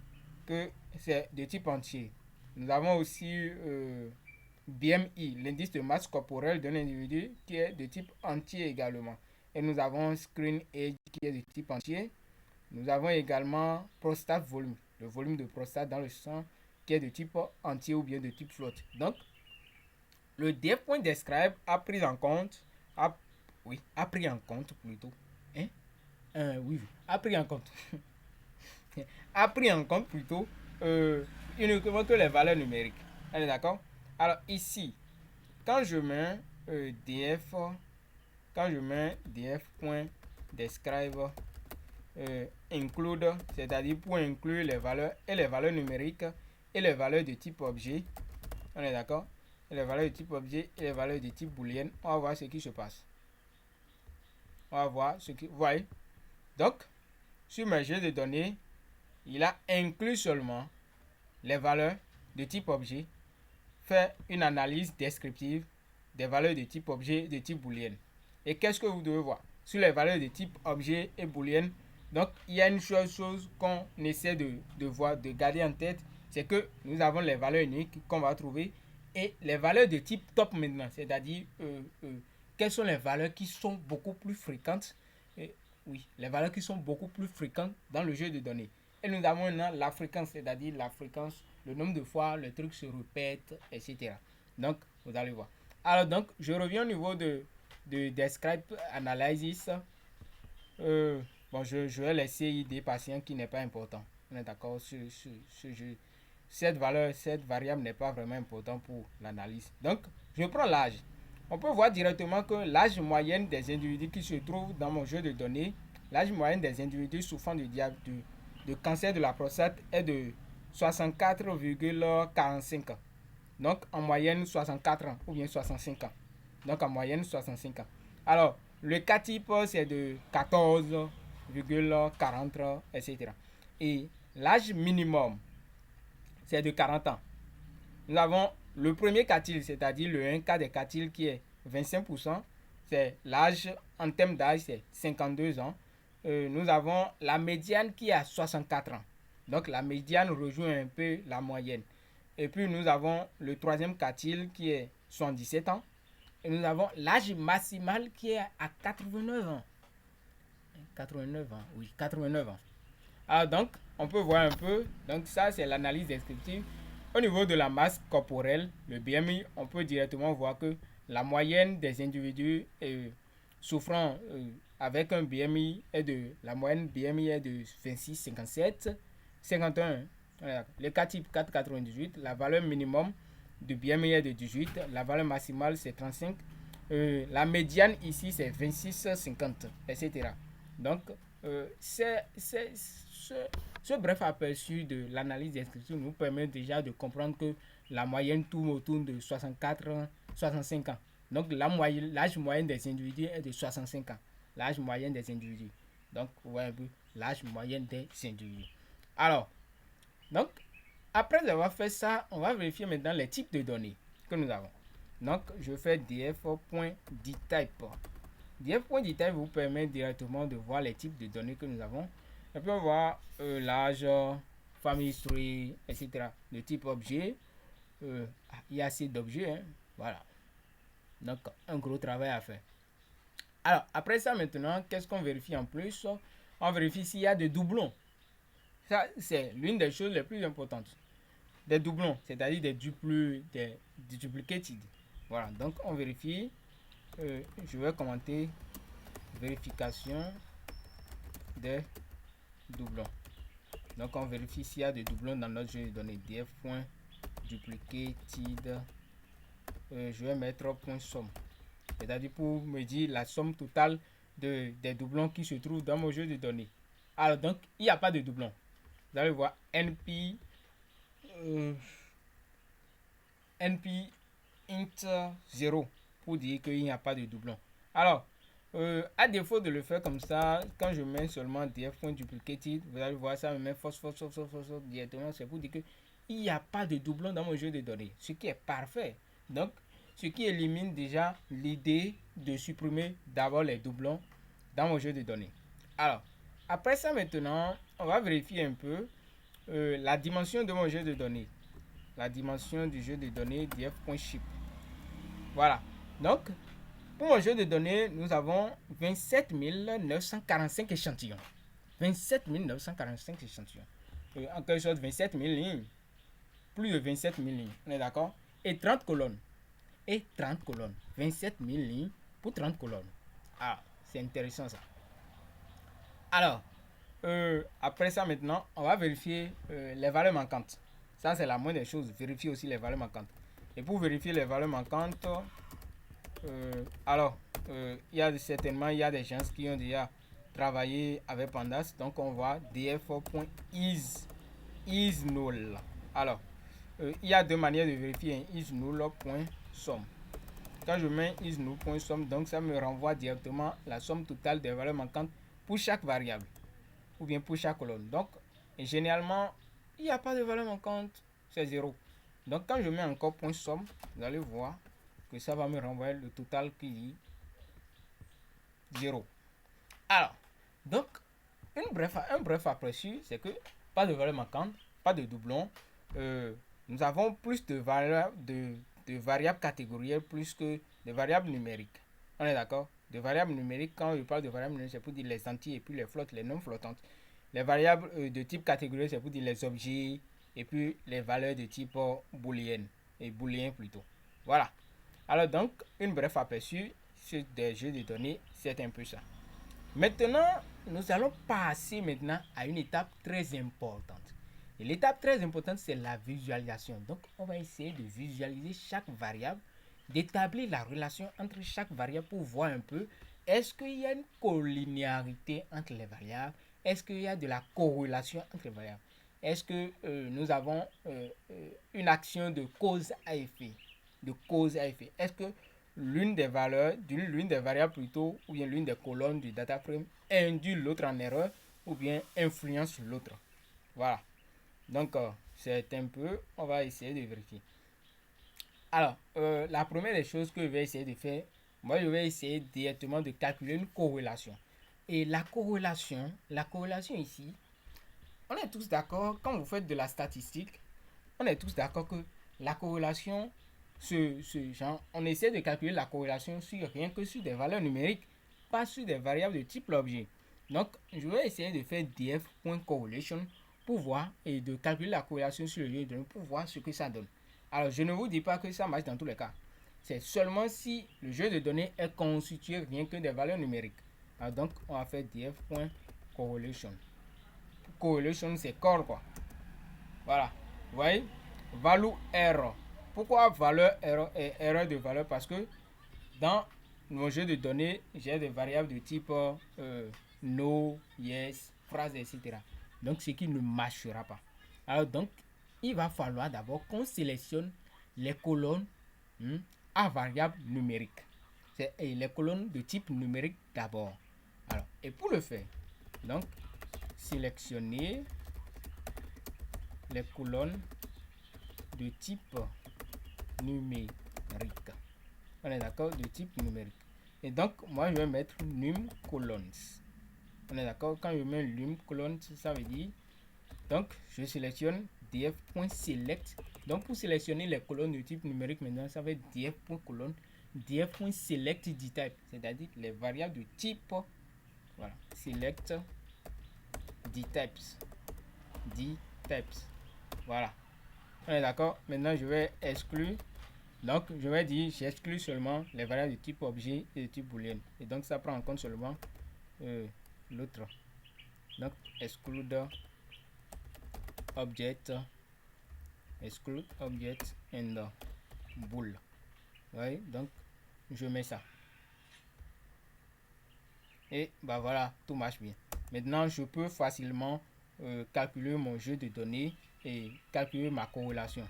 que c'est de type entier. Nous avons aussi BMI, l'indice de masse corporelle d'un individu qui est de type entier également. Et nous avons screen age qui est de type entier. Nous avons également prostate volume, le volume de prostate dans le sang qui est de type entier ou bien de type flotte. Donc, le df.describe a pris en compte, a pris en compte plutôt, hein? Oui, a pris en compte, a pris en compte plutôt uniquement que les valeurs numériques. On est d'accord? Alors ici, quand je mets df, quand je mets df.describe include, c'est-à-dire pour inclure les valeurs et les valeurs numériques et les valeurs de type objet, on est d'accord? Les valeurs de type objet et les valeurs de type booléenne, on va voir ce qui se passe. On va voir ce qui... Vous voyez? Donc, sur mes jeux de données, il a inclus seulement les valeurs de type objet, fait une analyse descriptive des valeurs de type objet, de type booléenne. Et qu'est-ce que vous devez voir? Sur les valeurs de type objet et booléenne, donc il y a une chose qu'on essaie de voir, de garder en tête, c'est que nous avons les valeurs uniques qu'on va trouver et les valeurs de type top maintenant, c'est-à-dire quelles sont les valeurs qui sont beaucoup plus fréquentes, oui, les valeurs qui sont beaucoup plus fréquentes dans le jeu de données. Et nous avons maintenant la fréquence, c'est-à-dire la fréquence, le nombre de fois le truc se répète, etc. Donc, vous allez voir. Alors donc, je reviens au niveau de Describe Analysis. Bon, je vais laisser ID patient qui n'est pas important. On est d'accord sur ce jeu. Cette variable n'est pas vraiment importante pour l'analyse. Donc, je prends l'âge. On peut voir directement que l'âge moyen des individus qui se trouvent dans mon jeu de données, l'âge moyen des individus souffrant de cancer de la prostate est de 64,45 ans. Donc, en moyenne, 64 ans ou bien 65 ans. Donc, en moyenne, 65 ans. Alors, le cas type, c'est de 14,40 ans, etc. Et l'âge minimum, c'est de 40 ans. Nous avons le premier quartile, c'est-à-dire le 1 quart des quartiles qui est 25%. C'est l'âge, en termes d'âge, c'est 52 ans. Nous avons la médiane qui est à 64 ans. Donc, la médiane rejoint un peu la moyenne. Et puis, nous avons le troisième quartile qui est 77 ans. Et nous avons l'âge maximal qui est à 89 ans. 89 ans, oui, 89 ans. Alors donc, on peut voir un peu. Donc ça, c'est l'analyse descriptive. Au niveau de la masse corporelle, le BMI, on peut directement voir que la moyenne des individus souffrant avec un BMI est de... La moyenne BMI est de 26, 57, 51. Le cas type 4,98, la valeur minimum du BMI est de 18, la valeur maximale c'est 35. La médiane ici c'est 26, 50, etc. Donc, ce bref aperçu de l'analyse descriptive nous permet déjà de comprendre que la moyenne tourne autour de 64, 65 ans. Donc, l'âge moyen des individus est de 65 ans. L'âge moyen des individus. Donc, vous voyez un peu l'âge moyen des individus. Alors, donc, après avoir fait ça, on va vérifier maintenant les types de données que nous avons. Donc, je fais df.dtype. df.dtype vous permet directement de voir les types de données que nous avons. On peut voir l'âge, family history, etc. De type objet. Il y a assez d'objets. Hein. Voilà. Donc, un gros travail à faire. Alors, après ça, maintenant, qu'est-ce qu'on vérifie en plus? On vérifie s'il y a des doublons. Ça, c'est l'une des choses les plus importantes. Des doublons, c'est-à-dire des duplicated. Voilà, donc on vérifie. Je vais commenter vérification des doublons. Donc on vérifie s'il y a des doublons dans notre jeu de données. df.duplicated. Je vais mettre point somme. C'est-à-dire pour me dire la somme totale des doublons qui se trouvent dans mon jeu de données. Alors donc, il n'y a pas de doublons. Vous allez voir np int 0 pour dire qu'il n'y a pas de doublon. Alors, à défaut de le faire comme ça, quand je mets seulement df.duplicated, vous allez voir ça me met false directement. C'est pour dire qu'il n'y a pas de doublon dans mon jeu de données, ce qui est parfait. Donc, ce qui élimine déjà l'idée de supprimer d'abord les doublons dans mon jeu de données. Alors, après ça maintenant, on va vérifier un peu la dimension de mon jeu de données. la dimension du jeu de données df.shape. Voilà. Donc, pour mon jeu de données, nous avons 27 945 échantillons. 27 945 échantillons. En quelque sorte, 27 000 lignes. Plus de 27 000 lignes. On est d'accord? Et 30 colonnes. Et 30 colonnes. 27 000 lignes pour 30 colonnes. Ah, c'est intéressant ça. Alors, après ça maintenant, on va vérifier les valeurs manquantes. Ça, c'est la moindre des choses. Vérifier aussi les valeurs manquantes. Et pour vérifier les valeurs manquantes, il y a certainement il y a des gens qui ont déjà travaillé avec Pandas. Donc, on voit df.isNull. Alors, il y a deux manières de vérifier isNull.sum. Quand je mets isNull.sum, donc ça me renvoie directement la somme totale des valeurs manquantes pour chaque variable ou bien pour chaque colonne. Donc, généralement, il n'y a pas de valeur manquante, c'est 0. Donc, quand je mets encore .sum, vous allez voir que ça va me renvoyer le total qui est 0. Alors, donc, un bref aperçu, c'est que pas de valeur manquante, pas de doublon. Nous avons plus de variables catégorielles plus que de variables numériques. On est d'accord? De variables numériques, quand je parle de variables numériques, c'est pour dire les entiers et puis les flottes, les non flottantes. Les variables de type catégoriel, c'est pour dire les objets et puis les valeurs de type booléenne et booléen plutôt. Voilà. Alors donc, une bref aperçu sur des jeux de données, c'est un peu ça. Maintenant, nous allons passer maintenant à une étape très importante. Et l'étape très importante, c'est la visualisation. Donc, on va essayer de visualiser chaque variable, d'établir la relation entre chaque variable pour voir un peu est-ce qu'il y a une collinéarité entre les variables, est-ce qu'il y a de la corrélation entre les variables, est-ce que nous avons une action de cause à effet, est-ce que l'une des valeurs, l'une des variables plutôt, ou bien l'une des colonnes du data frame induit l'autre en erreur, ou bien influence l'autre. Voilà. Donc, c'est un peu, on va essayer de vérifier. Alors, la première des choses que je vais essayer de faire, moi, je vais essayer directement de calculer une corrélation. Et la corrélation ici, on est tous d'accord, quand vous faites de la statistique, on est tous d'accord que la corrélation, on essaie de calculer la corrélation sur rien que sur des valeurs numériques, pas sur des variables de type l'objet. Donc, je vais essayer de faire df.correlation pour voir et de calculer la corrélation sur le jeu de données pour voir ce que ça donne. Alors, je ne vous dis pas que ça marche dans tous les cas. C'est seulement si le jeu de données est constitué rien que des valeurs numériques. Alors, donc, on va faire df.correlation. Correlation, c'est corps quoi. Voilà. Vous voyez? Value error. Pourquoi valeur error et erreur de valeur? Parce que dans mon jeu de données, j'ai des variables de type no, yes, phrase, etc. Donc, ce qui ne marchera pas. Alors, donc, il va falloir d'abord qu'on sélectionne les colonnes à variable numérique. C'est les colonnes de type numérique d'abord. Alors, et pour le faire, donc, sélectionner les colonnes de type numérique. On est d'accord? De type numérique. Et donc, moi, je vais mettre num colons. On est d'accord? Quand je mets num colons, ça veut dire, donc, je sélectionne df.select. Donc, pour sélectionner les colonnes de type numérique, maintenant, ça va être df.colon, df.select dtype, c'est-à-dire les variables de type, voilà, select dtypes. Voilà. On est d'accord? Maintenant, je vais exclure. Donc, je vais dire, j'exclus seulement les variables de type objet et de type boolean. Et donc, ça prend en compte seulement l'autre. Donc, exclude object, exclude object and bool. Oui, donc, je mets ça. Et bah voilà, tout marche bien. Maintenant, je peux facilement calculer mon jeu de données et calculer ma corrélation.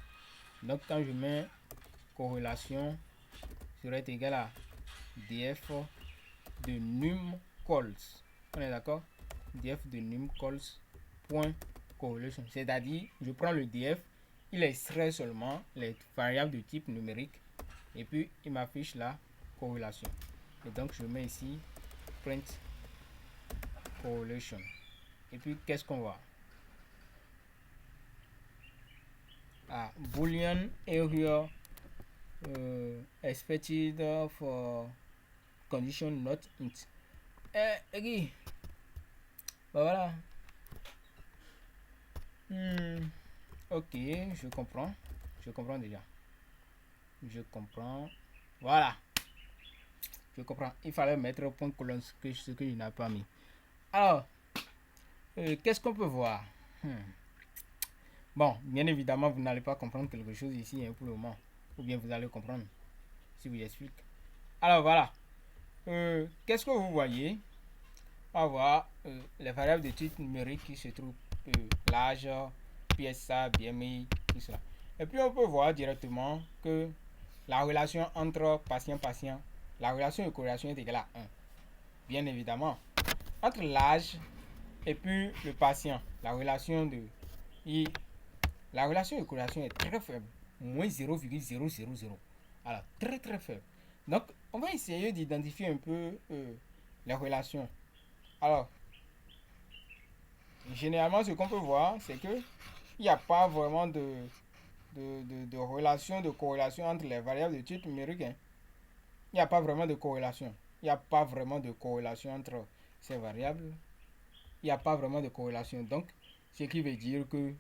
Donc, quand je mets corrélation serait égal à df de num calls. On est d'accord? Df de num calls point correlation. C'est-à-dire, je prends le df, il extrait seulement les variables de type numérique et puis il m'affiche la corrélation. Et donc, je mets ici print correlation. Et puis, qu'est-ce qu'on voit? Boolean area expected for condition not int. Ok, bah voilà. Ok, je comprends déjà, je comprends, voilà, je comprends. Il fallait mettre point colonne, ce que je n'ai pas mis. Alors, qu'est-ce qu'on peut voir? Bon, bien évidemment, vous n'allez pas comprendre quelque chose ici pour le moment. Ou bien vous allez comprendre si vous explique. Alors voilà. Qu'est-ce que vous voyez? On va voir les variables de type numérique qui se trouvent. L'âge, PSA, BMI, tout cela. Et puis on peut voir directement que la relation entre patient-patient, la relation de corrélation est égale à 1. Bien évidemment. Entre l'âge et puis le patient, la relation de corrélation est très faible, moins 0,000. Alors, très très faible. Donc, on va essayer d'identifier un peu les relations. Alors, généralement, ce qu'on peut voir, c'est que il n'y a pas vraiment de relation, de corrélation entre les variables de type numérique. Il n'y a pas vraiment de corrélation. Il n'y a pas vraiment de corrélation entre ces variables. Il n'y a pas vraiment de corrélation. Donc, ce qui veut dire que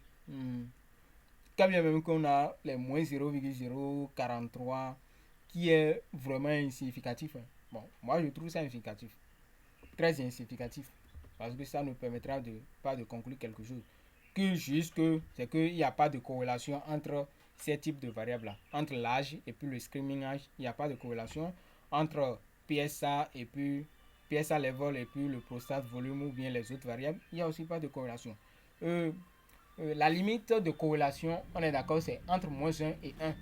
quand bien même qu'on a les moins 0,043 qui est vraiment insignificatif. Bon, moi je trouve ça insignificatif. Très insignificatif. Parce que ça ne permettra pas de conclure quelque chose. Que juste que c'est qu'il n'y a pas de corrélation entre ces types de variables là. Entre l'âge et puis le screaming âge, il n'y a pas de corrélation. Entre PSA et puis PSA level et puis le prostate volume ou bien les autres variables, il n'y a aussi pas de corrélation. La limite de corrélation, on est d'accord, c'est entre moins 1 et 1.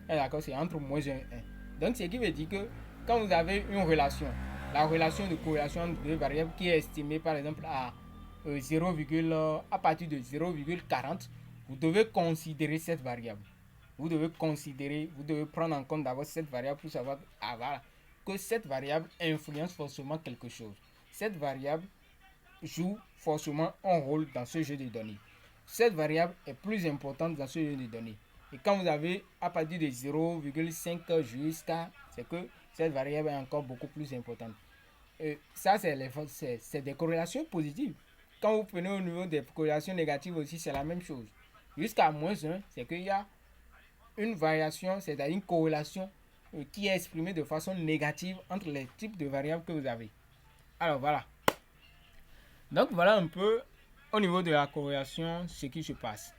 On est d'accord, c'est entre moins 1 et 1. Donc, ce qui veut dire que quand vous avez une relation, la relation de corrélation entre deux variables qui est estimée par exemple à 0, à partir de 0,40, vous devez considérer cette variable. Vous devez prendre en compte d'abord cette variable pour savoir que cette variable influence forcément quelque chose. Cette variable joue forcément un rôle dans ce jeu de données. Cette variable est plus importante dans ce jeu de données. Et quand vous avez à partir de 0,5 jusqu'à, c'est que cette variable est encore beaucoup plus importante. Et ça, c'est des corrélations positives. Quand vous prenez au niveau des corrélations négatives aussi, c'est la même chose. Jusqu'à moins 1, c'est qu'il y a une variation, c'est-à-dire une corrélation qui est exprimée de façon négative entre les types de variables que vous avez. Alors voilà. Donc voilà un peu au niveau de la corrélation ce qui se passe.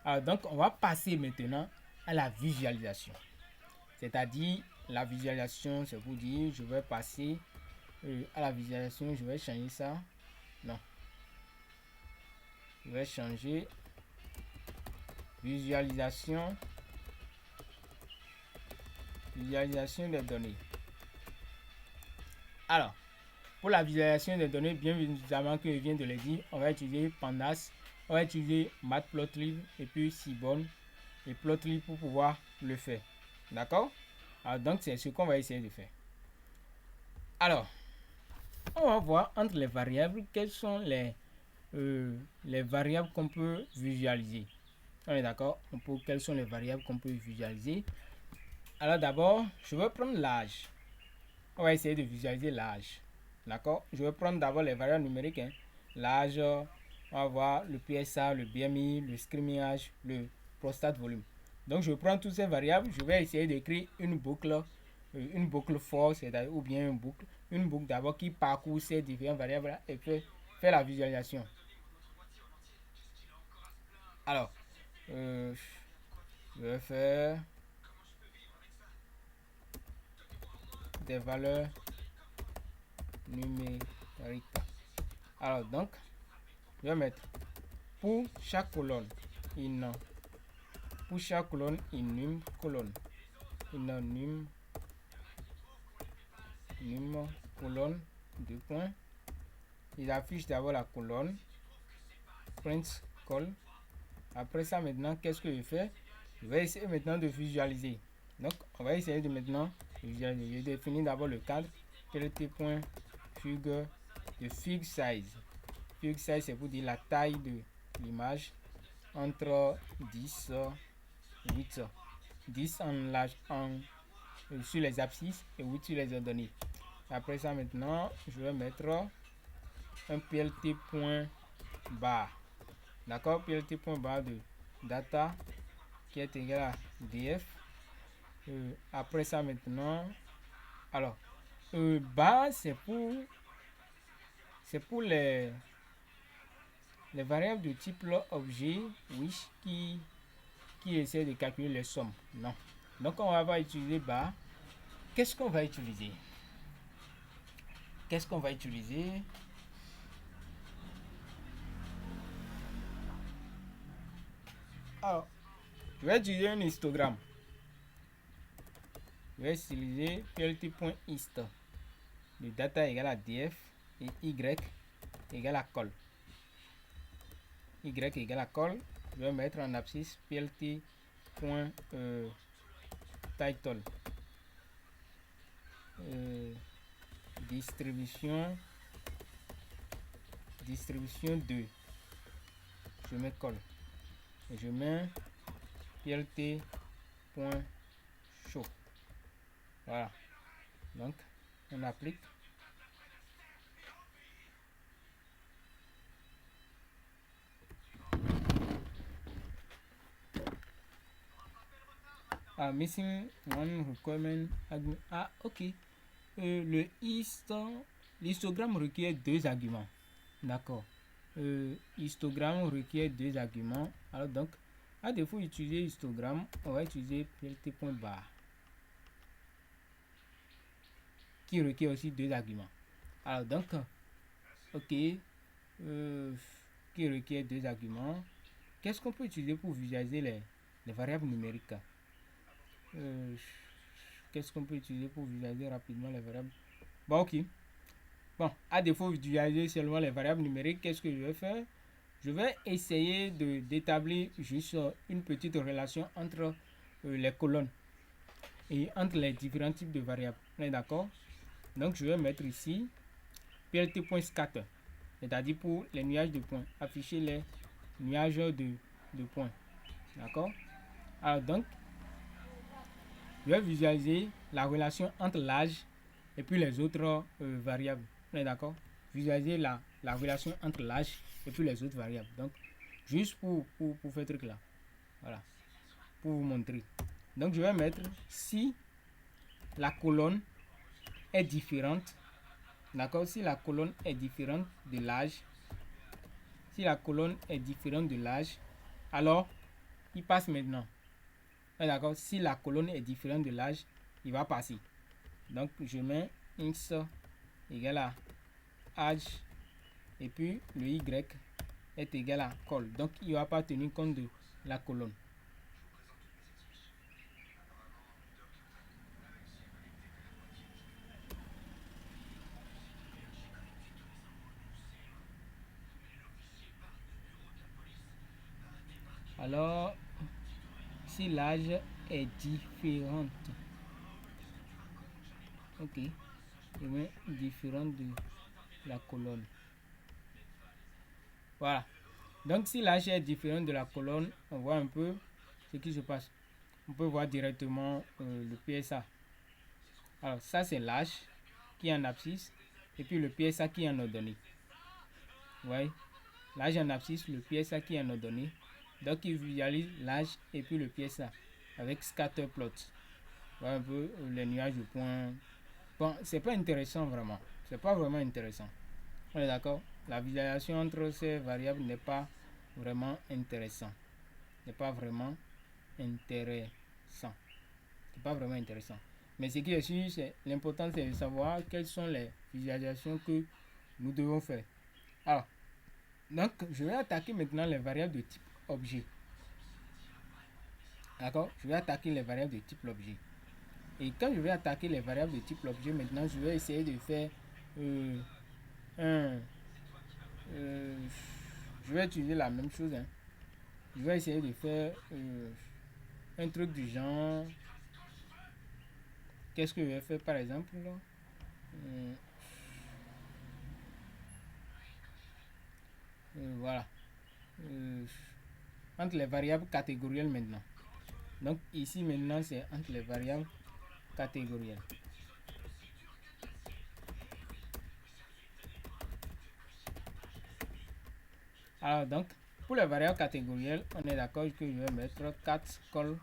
Alors donc on va passer maintenant à la visualisation. C'est-à-dire la visualisation, c'est pour dire je vais passer à la visualisation, je vais changer ça. Non. Je vais changer visualisation des données. Alors, pour la visualisation des données, bien évidemment que je viens de le dire, on va utiliser Pandas, on va utiliser Matplotlib et puis Seaborn et Plotly pour pouvoir le faire. D'accord? Alors donc c'est ce qu'on va essayer de faire. Alors, on va voir entre les variables quelles sont les variables qu'on peut visualiser. On est d'accord? Quelles sont les variables qu'on peut visualiser? Alors d'abord, je vais prendre l'âge. On va essayer de visualiser l'âge. D'accord? Je vais prendre d'abord les variables numériques. L'âge, on va voir le PSA, le BMI, le screaming âge, le prostate volume. Donc je prends toutes ces variables, je vais essayer d'écrire une boucle for, c'est-à-dire ou bien une boucle d'abord qui parcourt ces différentes variables là et fait la visualisation. Alors, je vais faire des valeurs numériques. Alors donc, je vais mettre pour chaque colonne une num colonne, num colonne, deux points. Il affiche d'abord la colonne, print call. Après ça maintenant, qu'est-ce que je fais? Je vais essayer maintenant de visualiser. Donc on va essayer de maintenant visualiser. Je définis d'abord le cadre, pt.fig de fig size. Fig size c'est pour dire la taille de l'image entre 10 8, 10 en large, sur les abscisses et 8 sur les ordonnées. Après ça, maintenant, je vais mettre un plt.bar. D'accord, plt.bar de data qui est égal à df. Après ça, maintenant, alors, bar, c'est pour les variables de type objet, which qui essaie de calculer les sommes. Non. Donc, on va pas utiliser bar. Qu'est-ce qu'on va utiliser? Alors, je vais utiliser un histogramme. Je vais utiliser plt.hist de data égale à df et y égale à col. Y égale à col. Je vais mettre en abscisse plt.title. Distribution 2. Je mets col. Et je mets plt.show. Voilà. Donc, on applique. Missing one requirement. Ok. L'histogramme requiert 2 arguments. D'accord. Histogramme requiert 2 arguments. Alors donc, à défaut d'utiliser histogramme, on va utiliser plt.bar qui requiert aussi 2 arguments. Alors donc, ok, qui requiert 2 arguments. Qu'est-ce qu'on peut utiliser pour visualiser les variables numériques? Qu'est-ce qu'on peut utiliser pour visualiser rapidement les variables? Bon, ok. Bon, à défaut de visualiser seulement les variables numériques, qu'est-ce que je vais faire? Je vais essayer d'établir juste une petite relation entre les colonnes et entre les différents types de variables. On est d'accord? Donc, je vais mettre ici plt.scatter, c'est-à-dire pour les nuages de points, afficher les nuages de points. D'accord? Alors, donc, je vais visualiser la relation entre l'âge et puis les autres variables. On est d'accord? Visualiser la relation entre l'âge et puis les autres variables. Donc, juste pour faire truc là. Voilà. Pour vous montrer. Donc, je vais mettre si la colonne est différente. D'accord? Si la colonne est différente de l'âge. Si la colonne est différente de l'âge, alors il passe maintenant. D'accord? Si la colonne est différente de l'âge, il va passer. Donc, je mets x égale à âge et puis le y est égal à col. Donc, il ne va pas tenir compte de la colonne. Alors, si l'âge est différente, ok, je mets différente de la colonne. Voilà. Donc, si l'âge est différent de la colonne, on voit un peu ce qui se passe. On peut voir directement le PSA. Alors, ça, c'est l'âge qui est en abscisse et puis le PSA qui est en ordonnée. Ouais. L'âge en abscisse, le PSA qui est en ordonnée. Donc, il visualise l'âge et puis le PSA avec scatter plot. Voilà un peu les nuages de points. Bon, c'est pas intéressant vraiment. C'est pas vraiment intéressant. On est d'accord? La visualisation entre ces variables n'est pas vraiment intéressant. N'est pas vraiment intéressant. C'est pas vraiment intéressant. Mais ce qui est sûr, c'est l'important, c'est de savoir quelles sont les visualisations que nous devons faire. Alors, donc, je vais attaquer maintenant les variables de type objet. D'accord? Je vais attaquer les variables de type objet. Et quand je vais attaquer les variables de type objet, maintenant, je vais essayer de faire je vais utiliser la même chose. Hein. Je vais essayer de faire un truc du genre. Qu'est-ce que je vais faire par exemple là? Voilà. Entre les variables catégorielles maintenant. Donc ici maintenant c'est entre les variables catégorielles. Alors donc pour les variables catégorielles, on est d'accord que je vais mettre 4 col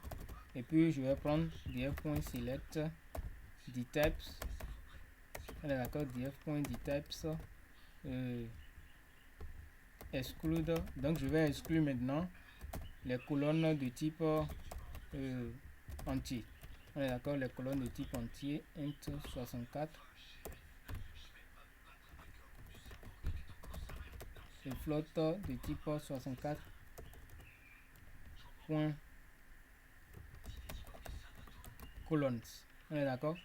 et puis je vais prendre df.select dtypes. On est d'accord, df.dtypes exclude. Donc je vais exclure maintenant les colonnes de type entier. On est d'accord, les colonnes de type entier int 64 et flotte de type 64 point colonnes. On est d'accord.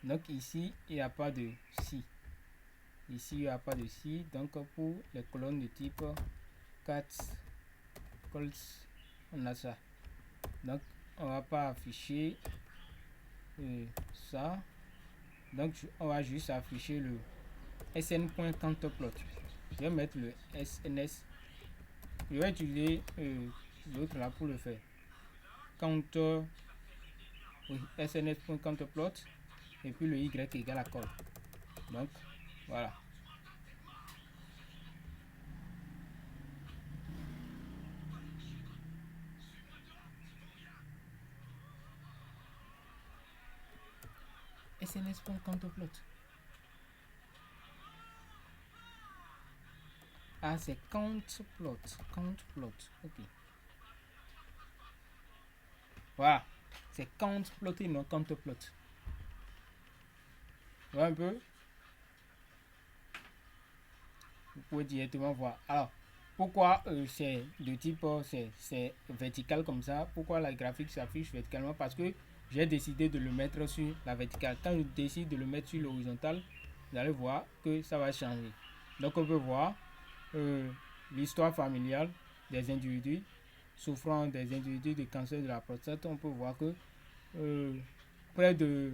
Donc ici il n'y a pas de si. Ici il n'y a pas de si. Donc pour les colonnes de type 4 cols, on a ça. Donc on va pas afficher ça. Donc on va juste afficher le sn.counterplot. Je vais mettre le sns. Je vais utiliser l'autre là pour le faire. Counter, oui, sns.counterplot et puis le y égale à col. Donc voilà. sns.counterplot. Ah, c'est countplot. Countplot. Ok. Voilà. C'est countplot et non counterplot. Voilà un peu. Vous pouvez directement voir. Alors, pourquoi c'est de type c'est vertical comme ça? Pourquoi la graphique s'affiche verticalement? Parce que j'ai décidé de le mettre sur la verticale. Quand je décide de le mettre sur l'horizontale, vous allez voir que ça va changer. Donc on peut voir l'histoire familiale des individus souffrant des individus de cancer de la prostate. On peut voir que près de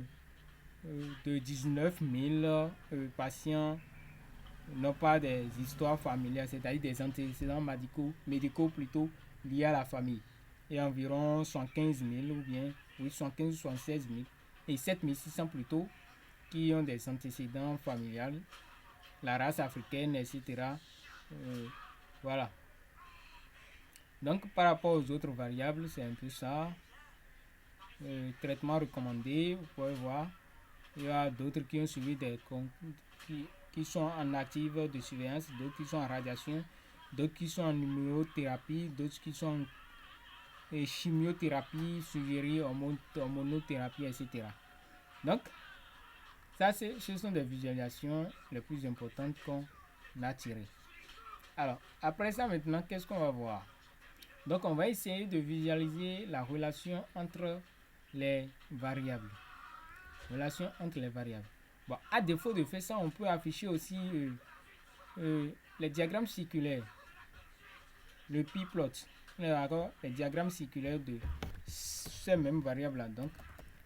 19 000 patients n'ont pas des histoires familiales, c'est-à-dire des antécédents médicaux plutôt liés à la famille. Et environ 115 000 ou bien, oui, 115 ou 76 000 et 7 600 plutôt qui ont des antécédents familiales, la race africaine, etc. Voilà. Donc par rapport aux autres variables, c'est un peu ça. Traitement recommandé, vous pouvez voir. Il y a d'autres qui ont suivi des qui sont en active de surveillance, d'autres qui sont en radiation, d'autres qui sont en immunothérapie, d'autres qui sont en chimiothérapie, suivi hormonothérapie, etc. Donc, ça, ce sont des visualisations les plus importantes qu'on a tirées. Alors, après ça, maintenant, qu'est-ce qu'on va voir? Donc, on va essayer de visualiser la relation entre les variables. Relation entre les variables. Bon, à défaut de faire ça, on peut afficher aussi les diagrammes circulaires. Le pi-plot. D'accord? Les diagrammes circulaires de ces mêmes variables-là. Donc,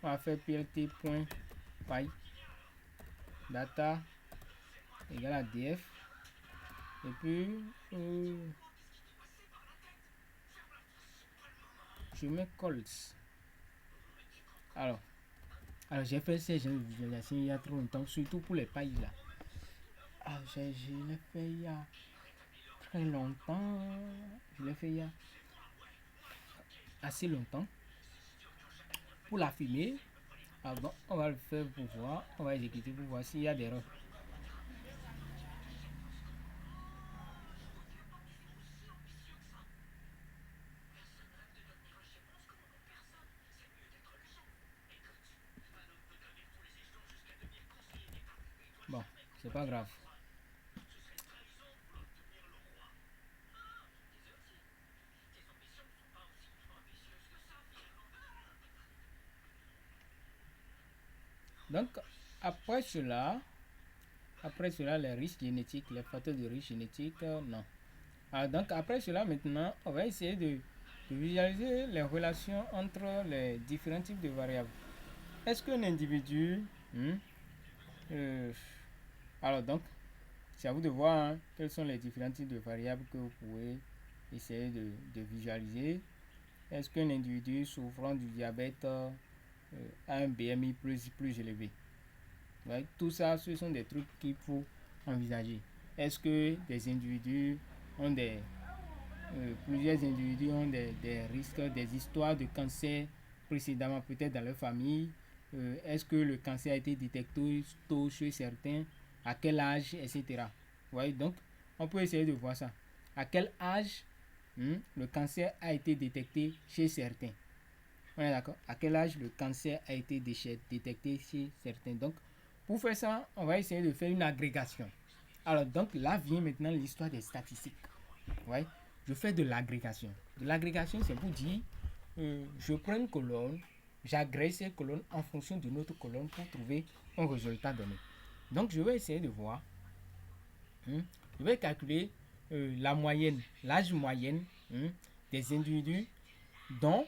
on va faire plt.py data égale à df. Et puis, je mets calls. Alors j'ai fait ces gens de visualisation il y a trop longtemps, surtout pour les pailles là. Je l'ai fait il y a très longtemps. Je l'ai fait il y a assez longtemps. Pour la filmer, bon, on va le faire pour voir. On va exécuter pour voir s'il y a des erreurs. Bon, c'est pas grave. Donc, après cela, les risques génétiques, les facteurs de risque génétique, non. Donc, après cela, maintenant, on va essayer de visualiser les relations entre les différents types de variables. Est-ce qu'un individu... alors, donc, c'est à vous de voir quels sont les différents types de variables que vous pouvez essayer de visualiser. est-ce qu'un individu souffrant du diabète a un BMI plus élevé? Ouais, tout ça, ce sont des trucs qu'il faut envisager. Est-ce que des individus ont plusieurs individus ont des risques, des histoires de cancer précédemment, peut-être dans leur famille? Est-ce que le cancer a été détecté tôt chez certains? À quel âge, etc. Ouais, donc, on peut essayer de voir ça. À quel âge le cancer a été détecté chez certains? On est d'accord? À quel âge le cancer a été détecté chez certains? Donc, pour faire ça, on va essayer de faire une agrégation. Alors, donc, là vient maintenant l'histoire des statistiques. Ouais, je fais de l'agrégation. De l'agrégation, c'est pour dire, je prends une colonne, j'agrège ces colonnes en fonction d'une autre colonne pour trouver un résultat donné. Donc, je vais essayer de voir. Je vais calculer la moyenne, l'âge moyenne des individus dont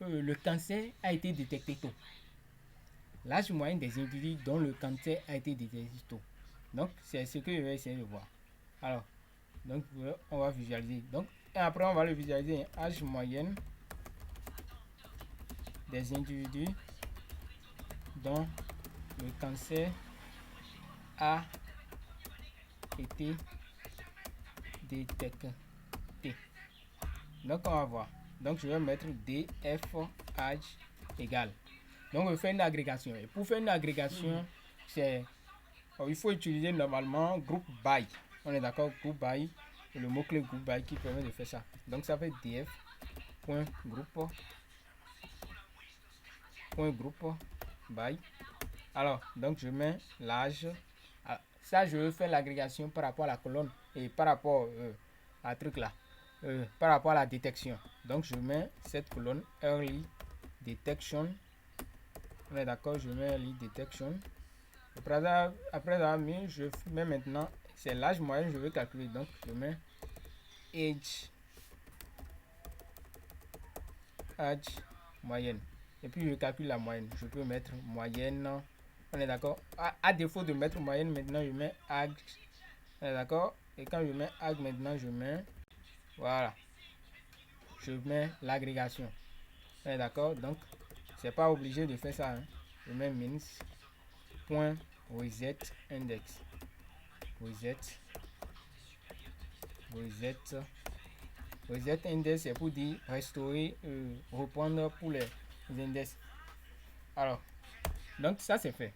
le cancer a été détecté tôt. L'âge moyen des individus dont le cancer a été détecté tôt. Donc, c'est ce que je vais essayer de voir. Alors, donc, on va visualiser. Donc, et après, on va le visualiser. Âge moyen des individus dont le cancer a été détecté. Donc, on va voir. Donc, je vais mettre DF âge égal. Donc, on fait une agrégation. Et pour faire une agrégation, il faut utiliser normalement groupe by. On est d'accord, groupe by. Le mot-clé groupe by qui permet de faire ça. Donc, ça fait df.groupe by. Alors, donc, je mets l'âge. Ça, je veux faire l'agrégation par rapport à la colonne et par rapport à truc là. Par rapport à la détection. Donc, je mets cette colonne early detection. On est d'accord, je mets early detection. Après avoir mis, je mets maintenant, c'est l'âge moyen, je veux calculer. Donc, je mets âge moyenne. Et puis, je calcule la moyenne. Je peux mettre moyenne. On est d'accord. À défaut de mettre moyenne, maintenant, je mets âge. On est d'accord. Et quand je mets âge, maintenant, je mets. Voilà. Je mets l'agrégation. On est d'accord. Donc, c'est pas obligé de faire ça. Hein. Je mets mince. Point reset index. Reset index, c'est pour dire restaurer, reprendre pour les index. Alors, donc ça c'est fait.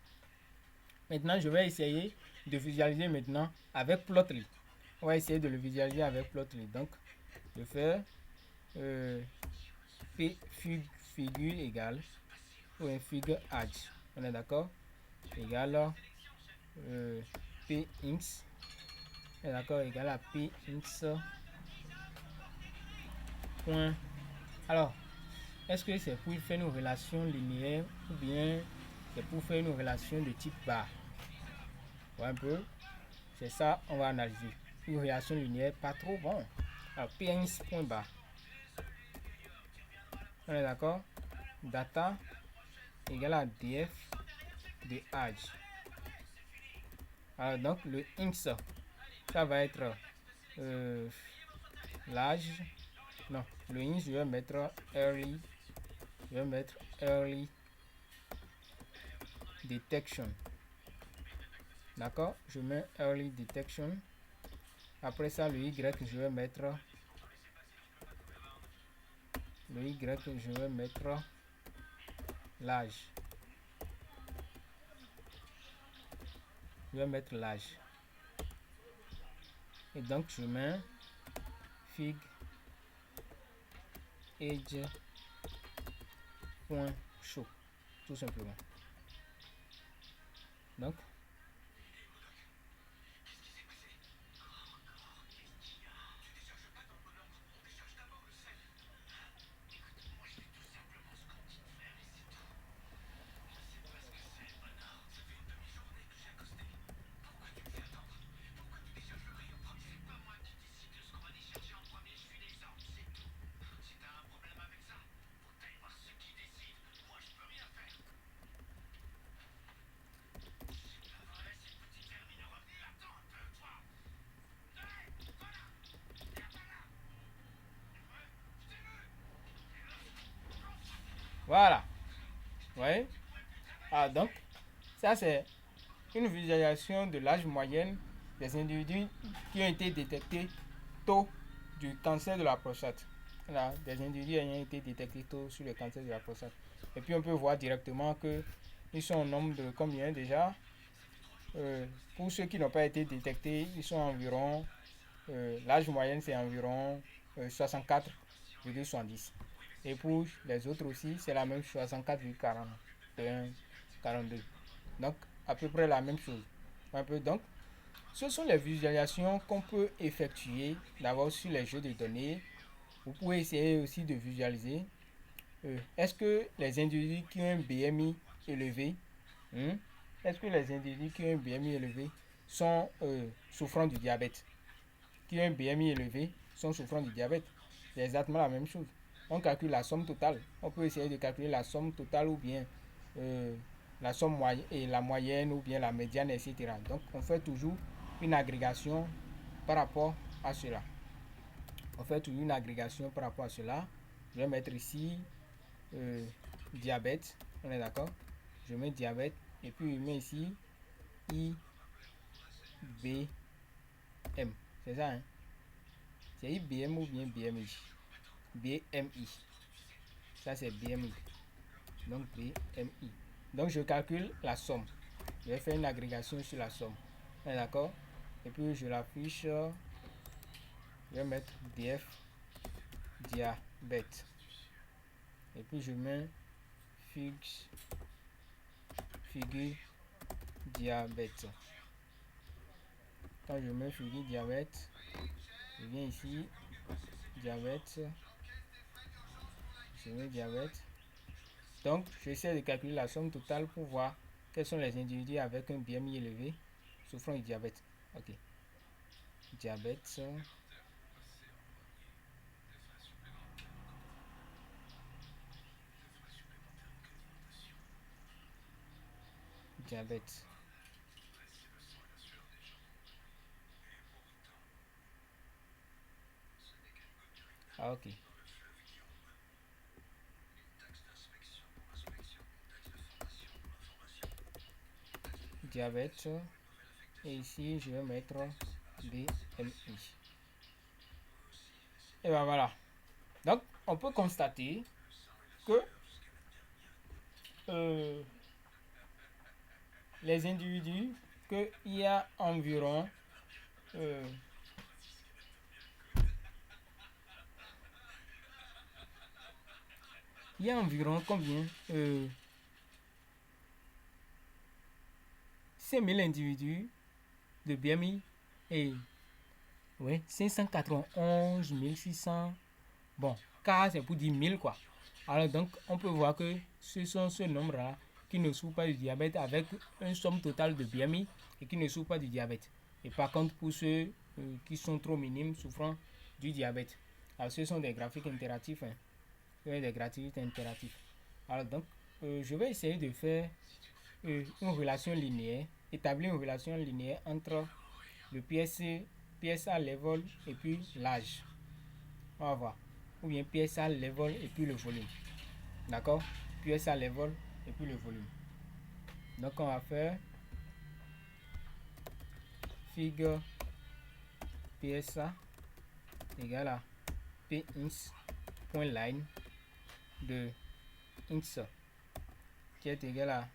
Maintenant, je vais essayer de visualiser maintenant avec Plotly. On va essayer de le visualiser avec Plotly. Donc, je fais figure égale ou un figure age. On est d'accord? Égal px. On est d'accord? Égal à px. Point. Alors, est-ce que c'est pour faire une relation linéaire ou bien c'est pour faire une relation de type bar? Voilà un peu. C'est ça, on va analyser. Une relation linéaire, pas trop bon. Alors, px.bar. On est d'accord? Data égale à df de âge. Alors, donc, le int, ça va être l'âge. Non, le int, je vais mettre early. Je vais mettre early detection. D'accord, je mets early detection. Après ça, le y, je vais mettre l'âge. Je vais mettre l'âge. Et donc, je mets fig age point show, tout simplement. Donc, Voilà. Vous voyez? Ah, donc, ça c'est une visualisation de l'âge moyenne des individus qui ont été détectés tôt du cancer de la prostate. Là, des individus ayant été détectés tôt sur le cancer de la prostate. Et puis on peut voir directement que ils sont au nombre de combien déjà. Pour ceux qui n'ont pas été détectés, ils sont environ, l'âge moyen c'est environ 64,70. Et pour les autres aussi, c'est la même 64,41, 42. Donc, à peu près la même chose. Un peu donc, ce sont les visualisations qu'on peut effectuer d'abord sur les jeux de données. Vous pouvez essayer aussi de visualiser. Est-ce que les individus qui ont un BMI élevé, hein, est-ce que les individus qui ont un BMI élevé sont souffrant du diabète? Qui ont un BMI élevé sont souffrant du diabète. C'est exactement la même chose. On calcule la somme totale. On peut essayer de calculer la somme totale ou bien euh, la somme moyenne et la moyenne ou bien la médiane, etc. Donc on fait toujours une agrégation par rapport à cela. On fait toujours une agrégation par rapport à cela. Je vais mettre ici diabète. On est d'accord? Je mets diabète et puis je mets ici IBM. C'est ça, hein? C'est IBM ou bien BMI? BMI. Ça c'est BMI. Donc BMI. Donc je calcule la somme. Je vais faire une agrégation sur la somme. D'accord? Et puis je l'affiche. Je vais mettre DF diabète. Et puis je mets figure diabète. Quand je mets figure diabète, je viens ici, diabète, je mets diabète. Donc, j'essaie de calculer la somme totale pour voir quels sont les individus avec un BMI élevé souffrant du diabète. Ok. Diabète. Diabète. Ah, ok. Diabète. Et ici, je vais mettre BMI. Et ben voilà. Donc, on peut constater que euh, les individus, qu'il y a environ euh, il y a environ combien 5000 individus de BMI et oui, 591 600. Bon, K c'est pour dire 1000 quoi. Alors donc, on peut voir que ce sont ce nombre-là qui ne souffrent pas du diabète avec une somme totale de BMI et qui ne souffrent pas du diabète. Et par contre, pour ceux qui sont trop minimes souffrant du diabète. Alors, ce sont des graphiques interactifs. Hein. Des graphiques interactifs. Alors donc, je vais essayer de faire une relation linéaire, établir une relation linéaire entre le PSA level et puis l'âge. On va voir. Ou bien PSA level et puis le volume. D'accord? PSA level et puis le volume. Donc on va faire figure PSA égale à Pins.line de ins qui est égal à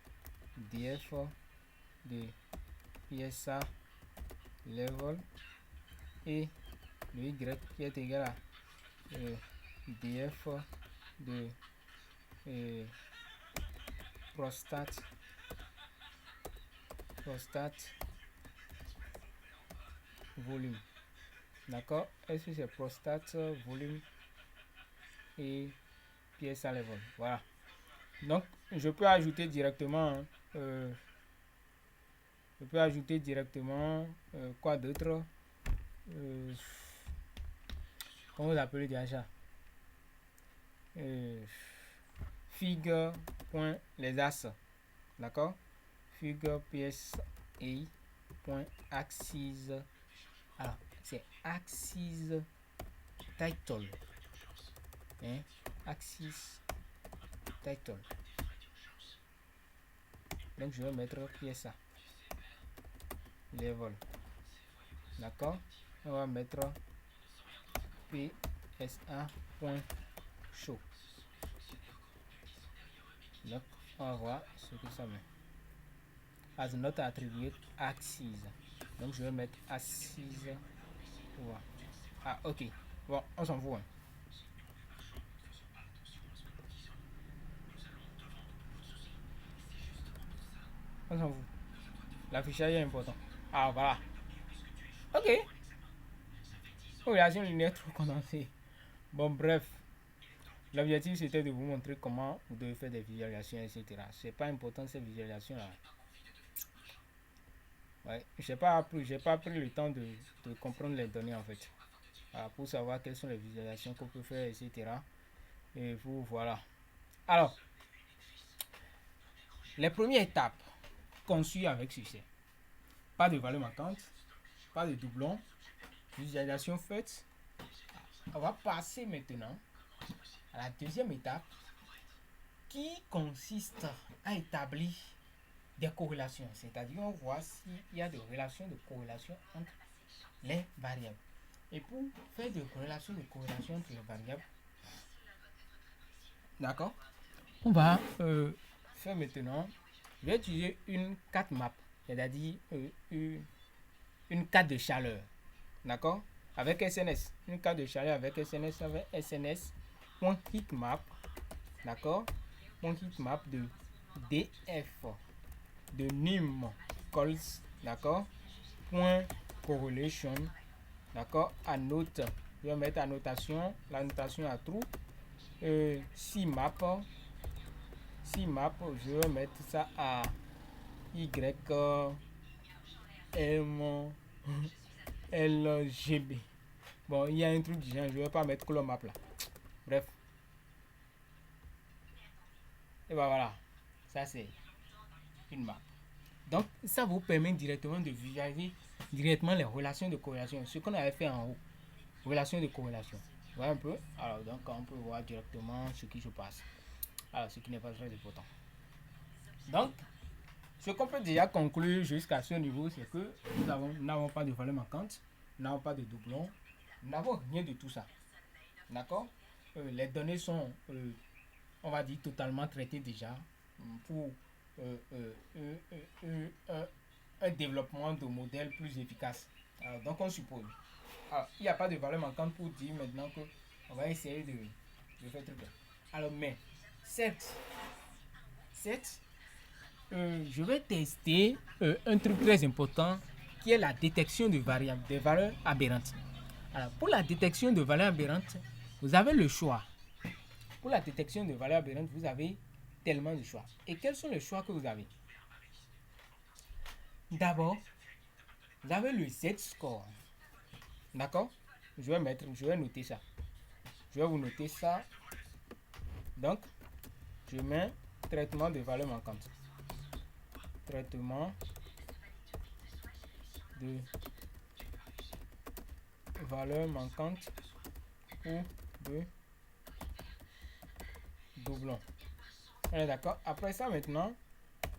df de PSA level et le y qui est égal à df de prostate volume. D'accord? Est-ce que c'est prostate volume et PSA level? Voilà. Donc je peux ajouter directement quoi d'autre? Comment vous appelez déjà ça? Figure.les as. D'accord? Figure PSI.axis. Alors, c'est axis title. Hein? Axis title. Donc je vais mettre qui est ça, level. D'accord, on va mettre psa.show. Donc on va voir ce que ça met. As not attribué axis. Donc je vais mettre assise. Ouais. Ah ok, bon on s'en fout hein. On s'en fout, l'affichage est important. Ah voilà, ok. Relation linéaire trop condensée. Bon bref, l'objectif c'était de vous montrer comment vous devez faire des visualisations, etc. C'est pas important ces visualisations là. Ouais, j'ai pas pris le temps de comprendre les données en fait. Voilà, pour savoir quelles sont les visualisations qu'on peut faire, etc. Et vous voilà. Alors, les premières étapes conçues avec succès. Pas de valeur manquante, pas de doublons, visualisation faite. On va passer maintenant à la deuxième étape qui consiste à établir des corrélations, c'est-à-dire on voit s'il y a des relations de corrélation entre les variables. Et pour faire des corrélations entre les variables, d'accord, on va faire maintenant, je vais utiliser une carte map, c'est-à-dire une carte de chaleur, d'accord, avec SNS, une carte de chaleur avec SNS, SNS.heatmap, d'accord, .heatmap de df de nim calls, d'accord, point correlation, d'accord, à note, je vais mettre annotation, la notation à true, cmap, je vais mettre ça à lgb. Bon, il y a un truc du genre, je vais pas mettre color map là. Bref. Et ben voilà, ça c'est une map. Donc ça vous permet directement de visualiser directement les relations de corrélation, ce qu'on avait fait en haut, relations de corrélation. Voilà un peu. Alors donc on peut voir directement ce qui se passe. Alors ce qui n'est pas très important. Donc ce qu'on peut déjà conclure jusqu'à ce niveau, c'est que nous n'avons pas de valeur manquante, nous n'avons pas de doublons, nous n'avons rien de tout ça. D'accord, les données sont, on va dire, totalement traitées déjà pour un développement de modèles plus efficace. Alors, donc on suppose. Alors, il n'y a pas de valeur manquante pour dire maintenant que on va essayer de faire truc. Alors, mais certes, je vais tester un truc très important qui est la détection de variables, des valeurs aberrantes. Alors, pour la détection de valeurs aberrantes, vous avez le choix. Pour la détection de valeurs aberrantes, vous avez tellement de choix. Et quels sont les choix que vous avez? D'abord, vous avez le Z-score. D'accord? Je vais noter ça. Je vais vous noter ça. Donc, je mets traitement de valeurs manquantes. Traitement de valeurs manquantes ou de doublons. D'accord. Après ça, maintenant,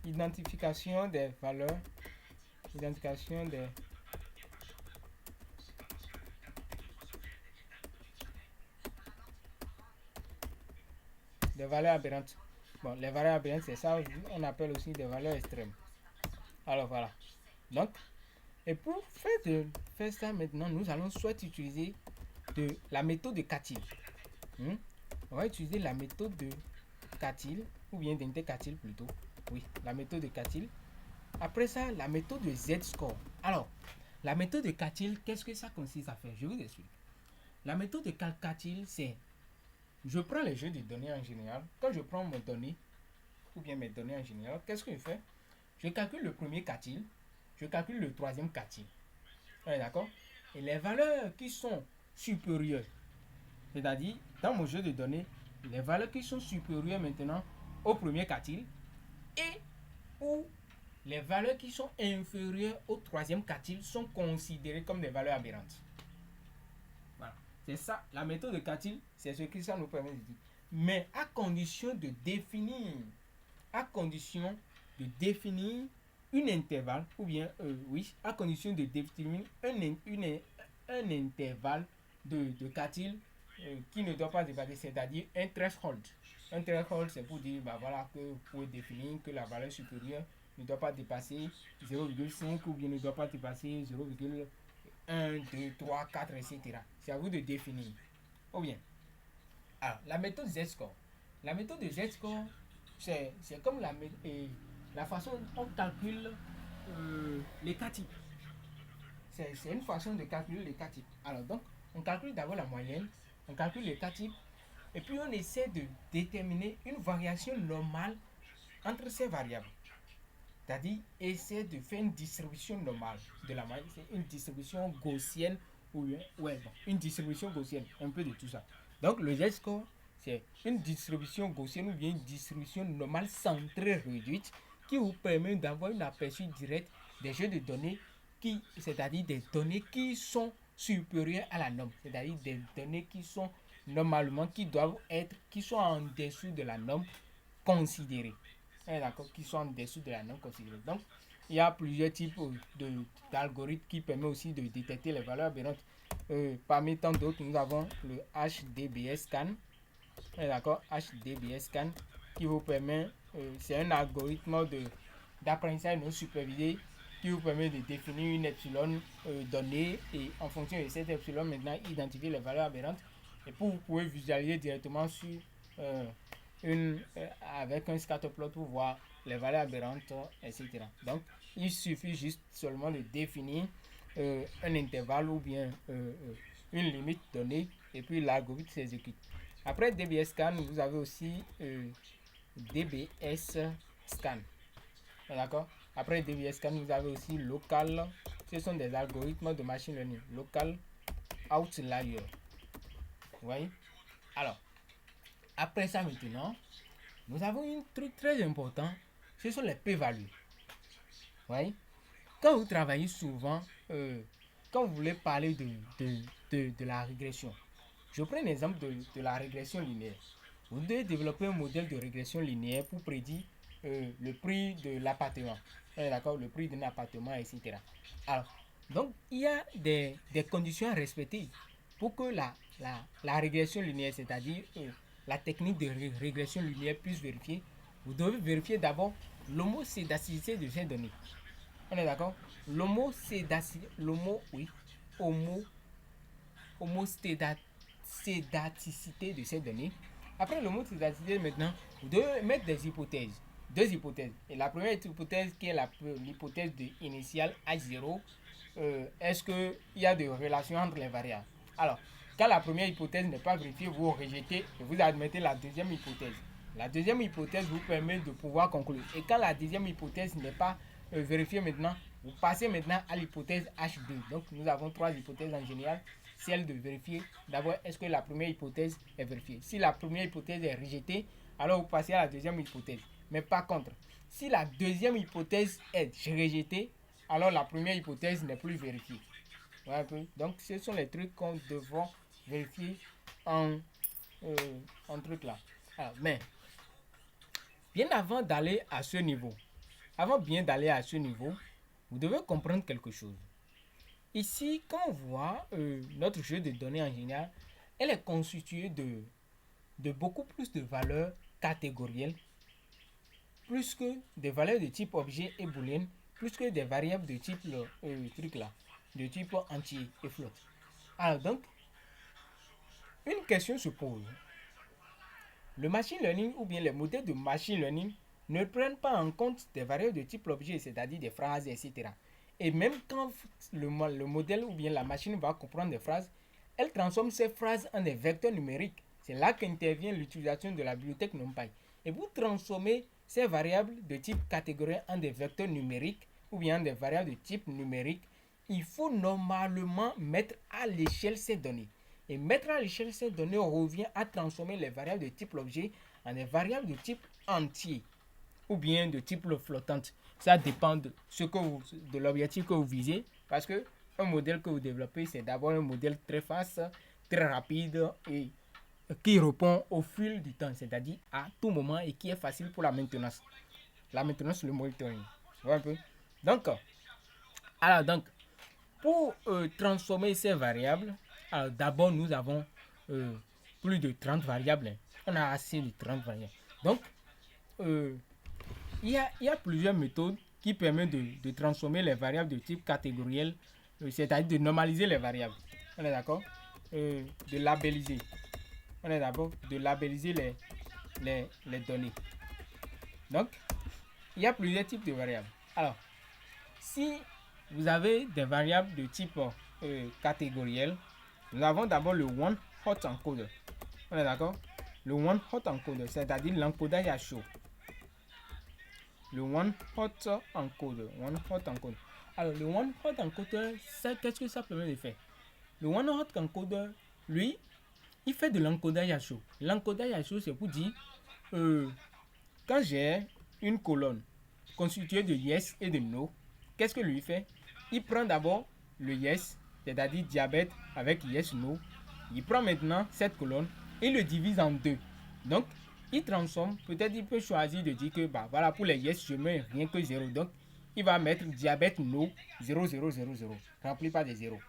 identification des valeurs. Identification des valeurs aberrantes. Bon, les valeurs aberrantes, c'est ça, on appelle aussi des valeurs extrêmes. Alors voilà. Donc, et pour faire ça maintenant, nous allons soit utiliser la méthode de Catil. On va utiliser la méthode de Catil, ou bien d'Intercatil plutôt. Oui, la méthode de Catil. Après ça, la méthode de Z-score. Alors, la méthode de Catil, qu'est-ce que ça consiste à faire? Je vous explique. La méthode de Catil, c'est je prends les jeux de données en général. Quand je prends mes données, ou bien mes données en général, qu'est-ce que je fais? Je calcule le premier quartile, je calcule le troisième quartile. D'accord? Et les valeurs qui sont supérieures, c'est-à-dire, dans mon jeu de données, les valeurs qui sont supérieures maintenant au premier quartile et ou les valeurs qui sont inférieures au troisième quartile sont considérées comme des valeurs aberrantes. Voilà. C'est ça, la méthode de Catil, c'est ce que ça nous permet de dire. mais à condition de définir une intervalle, ou bien, oui, à condition de définir un intervalle de quartile qui ne doit pas dépasser, c'est-à-dire un threshold. Un threshold, c'est pour dire, bah voilà, que vous pouvez définir que la valeur supérieure ne doit pas dépasser 0,5 ou bien ne doit pas dépasser 0,1, 2, 3, 4, etc. C'est à vous de définir. Ou bien, alors, la méthode Z-score. La méthode de Z-score, c'est comme la façon dont on calcule les cas types. C'est une façon de calculer les cas types. Alors, donc, on calcule d'abord la moyenne, on calcule les cas types, et puis on essaie de déterminer une variation normale entre ces variables. C'est-à-dire, essayer de faire une distribution normale de la moyenne. C'est une distribution gaussienne ou ouais, bon, une distribution gaussienne, un peu de tout ça. Donc, le Z-score, c'est une distribution gaussienne ou bien une distribution normale centrée réduite qui vous permet d'avoir un aperçu direct des jeux de données c'est-à-dire des données qui sont supérieures à la norme, c'est-à-dire des données qui sont normalement, qui sont en dessous de la norme considérée. D'accord, qui sont en dessous de la norme considérée. Donc, il y a plusieurs types d'algorithmes qui permettent aussi de détecter les valeurs aberrantes. Parmi tant d'autres, nous avons le HDBS scan. D'accord, HDBS scan qui vous permet, c'est un algorithme d'apprentissage non supervisé qui vous permet de définir une epsilon donnée et en fonction de cette epsilon maintenant identifier les valeurs aberrantes et pour vous pouvez visualiser directement sur avec un scatterplot pour voir les valeurs aberrantes, etc. Donc il suffit juste seulement de définir un intervalle ou bien une limite donnée et puis l'algorithme s'exécute. Après DBS scan, vous avez aussi DBS scan. D'accord. Après DBS scan, vous avez aussi local. Ce sont des algorithmes de machine learning. Local outlier. Vous voyez? Alors, après ça maintenant, nous avons un truc très important. Ce sont les p-values. Vous voyez? Quand vous travaillez souvent, quand vous voulez parler de la régression, je prends l'exemple de la régression linéaire. Vous devez développer un modèle de régression linéaire pour prédire le prix de l'appartement. D'accord, le prix d'un appartement, etc. Alors, donc, il y a des conditions à respecter pour que la régression linéaire, c'est-à-dire la technique de régression linéaire puisse vérifier. Vous devez vérifier d'abord l'homocédacité de ces données. On est d'accord? L'homocédacité, homocédaticité de ces données. Après l'homocédacité, maintenant, vous devez mettre des hypothèses. Deux hypothèses. Et la première hypothèse qui est l'hypothèse initiale H0, est-ce qu'il y a des relations entre les variables? Alors, quand la première hypothèse n'est pas vérifiée, vous rejetez et vous admettez la deuxième hypothèse. La deuxième hypothèse vous permet de pouvoir conclure. Et quand la deuxième hypothèse n'est pas vérifiée maintenant, vous passez maintenant à l'hypothèse H2. Donc, nous avons trois hypothèses en général. Celle de vérifier d'abord est-ce que la première hypothèse est vérifiée. Si la première hypothèse est rejetée, alors vous passez à la deuxième hypothèse. Mais par contre, si la deuxième hypothèse est rejetée, alors la première hypothèse n'est plus vérifiée. Ouais, donc, ce sont les trucs qu'on devra vérifier en truc là. Alors, mais, bien avant d'aller à ce niveau, vous devez comprendre quelque chose. Ici, quand on voit notre jeu de données en général, elle est constituée de beaucoup plus de valeurs catégorielles, plus que des valeurs de type objet et booléen, plus que des variables de type de type entier et float. Alors donc, une question se pose. Le machine learning ou bien les modèles de machine learning ne prennent pas en compte des variables de type objet, c'est-à-dire des phrases, etc. Et même quand le modèle ou bien la machine va comprendre des phrases, elle transforme ces phrases en des vecteurs numériques. C'est là qu'intervient l'utilisation de la bibliothèque NumPy. Et vous transformez ces variables de type catégorie en des vecteurs numériques ou bien en des variables de type numérique, il faut normalement mettre à l'échelle ces données. Et mettre à l'échelle ces données revient à transformer les variables de type objet en des variables de type entier ou bien de type flottante. Ça dépend de l'objectif que vous visez, parce que un modèle que vous développez, c'est d'abord un modèle très fast, très rapide et qui répond au fil du temps, c'est-à-dire à tout moment et qui est facile pour la maintenance. La maintenance, le monitoring. Vous voyez un peu? Donc, pour transformer ces variables, d'abord nous avons plus de 30 variables. On a assez de 30 variables. Donc, il y a plusieurs méthodes qui permettent de transformer les variables de type catégoriel, c'est-à-dire de normaliser les variables. On est d'accord? De labelliser. On est d'accord? De labelliser les données. Donc, il y a plusieurs types de variables. Alors, si vous avez des variables de type catégoriel, nous avons d'abord le one hot encoder. On est d'accord? Le one hot encoder, c'est-à-dire l'encodage à chaud. Le one hot encoder. Alors, le one hot encoder, qu'est-ce que ça permet de faire? Le one hot encoder, lui, il fait de l'encodage à chaud. L'encodage à chaud, c'est pour dire, quand j'ai une colonne constituée de yes et de no, qu'est-ce que lui fait? Il prend d'abord le yes, c'est-à-dire diabète avec yes, no. Il prend maintenant cette colonne et le divise en deux. Donc, il transforme. Peut-être il peut choisir de dire que, bah voilà, pour les yes, je mets rien que 0. Donc, il va mettre diabète no 0, 0, 0, 0. Rempli par des zéros.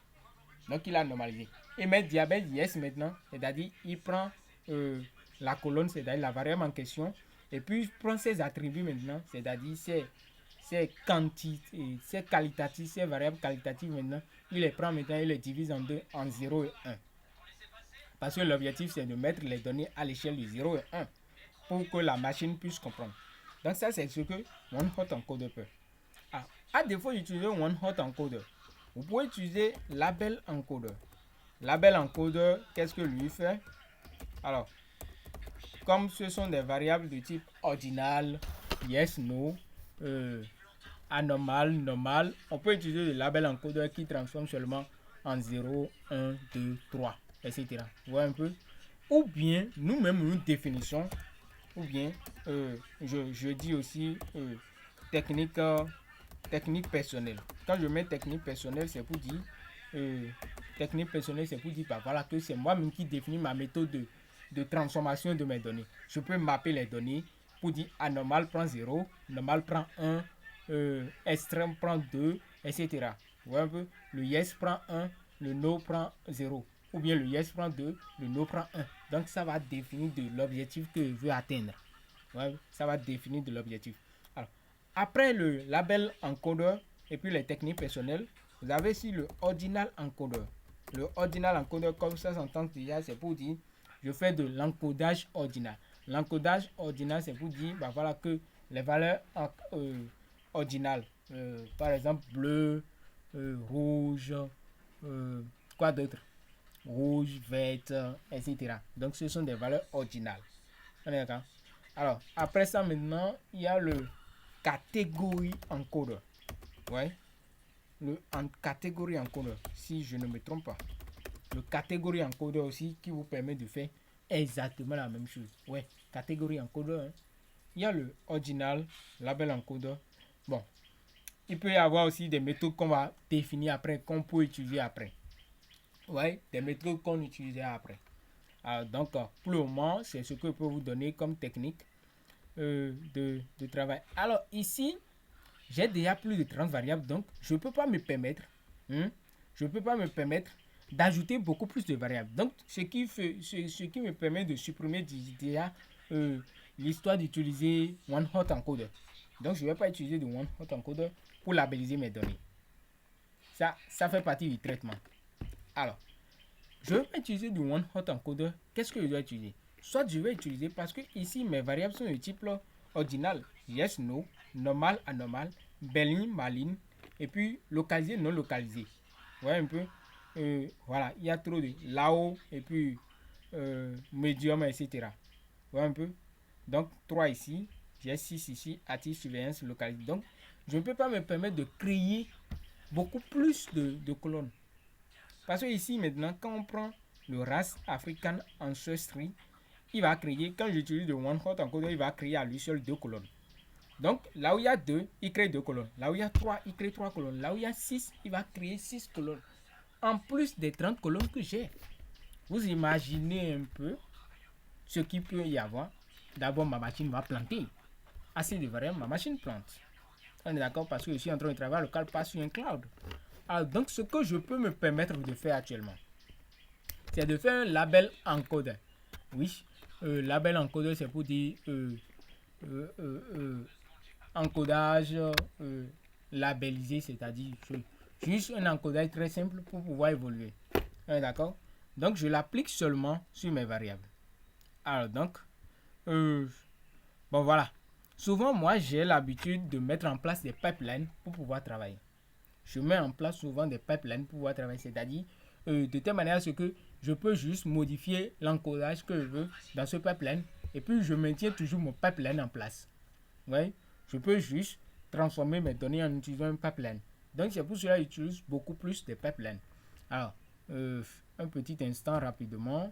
Donc, il a normalisé. Et mettre diabète yes maintenant, c'est-à-dire il prend la colonne, c'est-à-dire la variable en question, et puis il prend ses attributs maintenant, c'est-à-dire ses quantités, ses qualitatives, ses variables qualitatives maintenant, il les prend maintenant et les divise en deux, en 0 et 1. Parce que l'objectif, c'est de mettre les données à l'échelle de 0 et 1 pour que la machine puisse comprendre. Donc ça, c'est ce que One Hot Encoder peut. À défaut d'utiliser One Hot Encoder, vous pouvez utiliser Label Encoder. Label Encoder, qu'est-ce que lui fait? Alors, comme ce sont des variables de type ordinal, yes, no, anormal, normal, on peut utiliser le label encoder qui transforme seulement en 0, 1, 2, 3, etc. Vous voyez un peu? Ou bien, nous-mêmes, nous définissons, ou bien, je dis aussi technique personnelle. Quand je mets technique personnelle, c'est pour dire, bah, voilà, que c'est moi-même qui définis ma méthode de transformation de mes données. Je peux mapper les données pour dire anormal prend 0, normal prend 1, extrême prend 2, etc. Vous voyez un peu? Le yes prend 1, le no prend 0. Ou bien le yes prend 2, le no prend 1. Donc ça va définir de l'objectif que je veux atteindre. Ouais, ça va définir de l'objectif. Alors, après le label encoder et puis les techniques personnelles, vous avez ici le ordinal encoder. Le ordinal encoder, comme ça s'entend déjà, c'est pour dire je fais de l'encodage ordinal. L'encodage ordinal, c'est pour dire bah voilà, que les valeurs ordinales, par exemple bleu, rouge, quoi d'autre? Rouge, vert, etc. Donc ce sont des valeurs ordinales. On est d'accord? Alors, après ça maintenant, il y a le catégorie encoder. Ouais. Le catégorie encoder, si je ne me trompe pas. Le catégorie encoder aussi qui vous permet de faire exactement la même chose. Ouais, catégorie encoder. Hein. Il y a le ordinal, label encoder. Bon, il peut y avoir aussi des méthodes qu'on va définir après, qu'on peut utiliser après. Ouais, des méthodes qu'on utilisera après. Alors, donc, pour le moment, c'est ce que je peux vous donner comme technique de travail. Alors, ici, j'ai déjà plus de 30 variables, donc je ne peux pas me permettre, d'ajouter beaucoup plus de variables. Donc, ce qui me permet de supprimer déjà l'histoire d'utiliser One Hot Encoder. Donc, je ne vais pas utiliser de One Hot Encoder pour labelliser mes données. Ça fait partie du traitement. Alors, je vais utiliser du One Hot Encoder. Qu'est-ce que je dois utiliser? Soit je vais utiliser, parce que ici, mes variables sont de type ordinal, yes, no, normal, anormal, boolean, maline, et puis localisé, non localisé. Vous voyez un peu? Voilà, il y a trop de là-haut, et puis medium, etc. Vous voyez un peu? Donc, 3 ici, j'ai 6 ici, active, surveillance, localisé. Donc, je ne peux pas me permettre de créer beaucoup plus de colonnes. Parce que ici, maintenant, quand on prend le race African Ancestry, il va créer, quand j'utilise le One Hot Encoder, il va créer à lui seul 2 colonnes. Donc, là où il y a 2, il crée 2 colonnes. Là où il y a 3, il crée 3 colonnes. Là où il y a 6, il va créer 6 colonnes. En plus des 30 colonnes que j'ai. Vous imaginez un peu ce qu'il peut y avoir, d'abord ma machine va planter. Assez de variables, ma machine plante. On est d'accord parce que je suis en train de travailler local, pas sur un cloud. Alors, donc, ce que je peux me permettre de faire actuellement, c'est de faire un label encodeur. Oui, label encodeur, c'est pour dire euh, euh, euh, encodage labellisé, c'est-à-dire juste un encodage très simple pour pouvoir évoluer. D'accord. Donc, je l'applique seulement sur mes variables. Alors, donc, bon, voilà. Souvent, moi, j'ai l'habitude de mettre en place des pipelines pour pouvoir travailler. Je mets en place souvent des pipelines pour pouvoir travailler, c'est-à-dire de telle manière à ce que je peux juste modifier l'encodage que je veux dans ce pipeline et puis je maintiens toujours mon pipeline en place. Ouais, je peux juste transformer mes données en utilisant un pipeline. Donc c'est pour cela que j'utilise beaucoup plus de pipelines. Alors, un petit instant rapidement.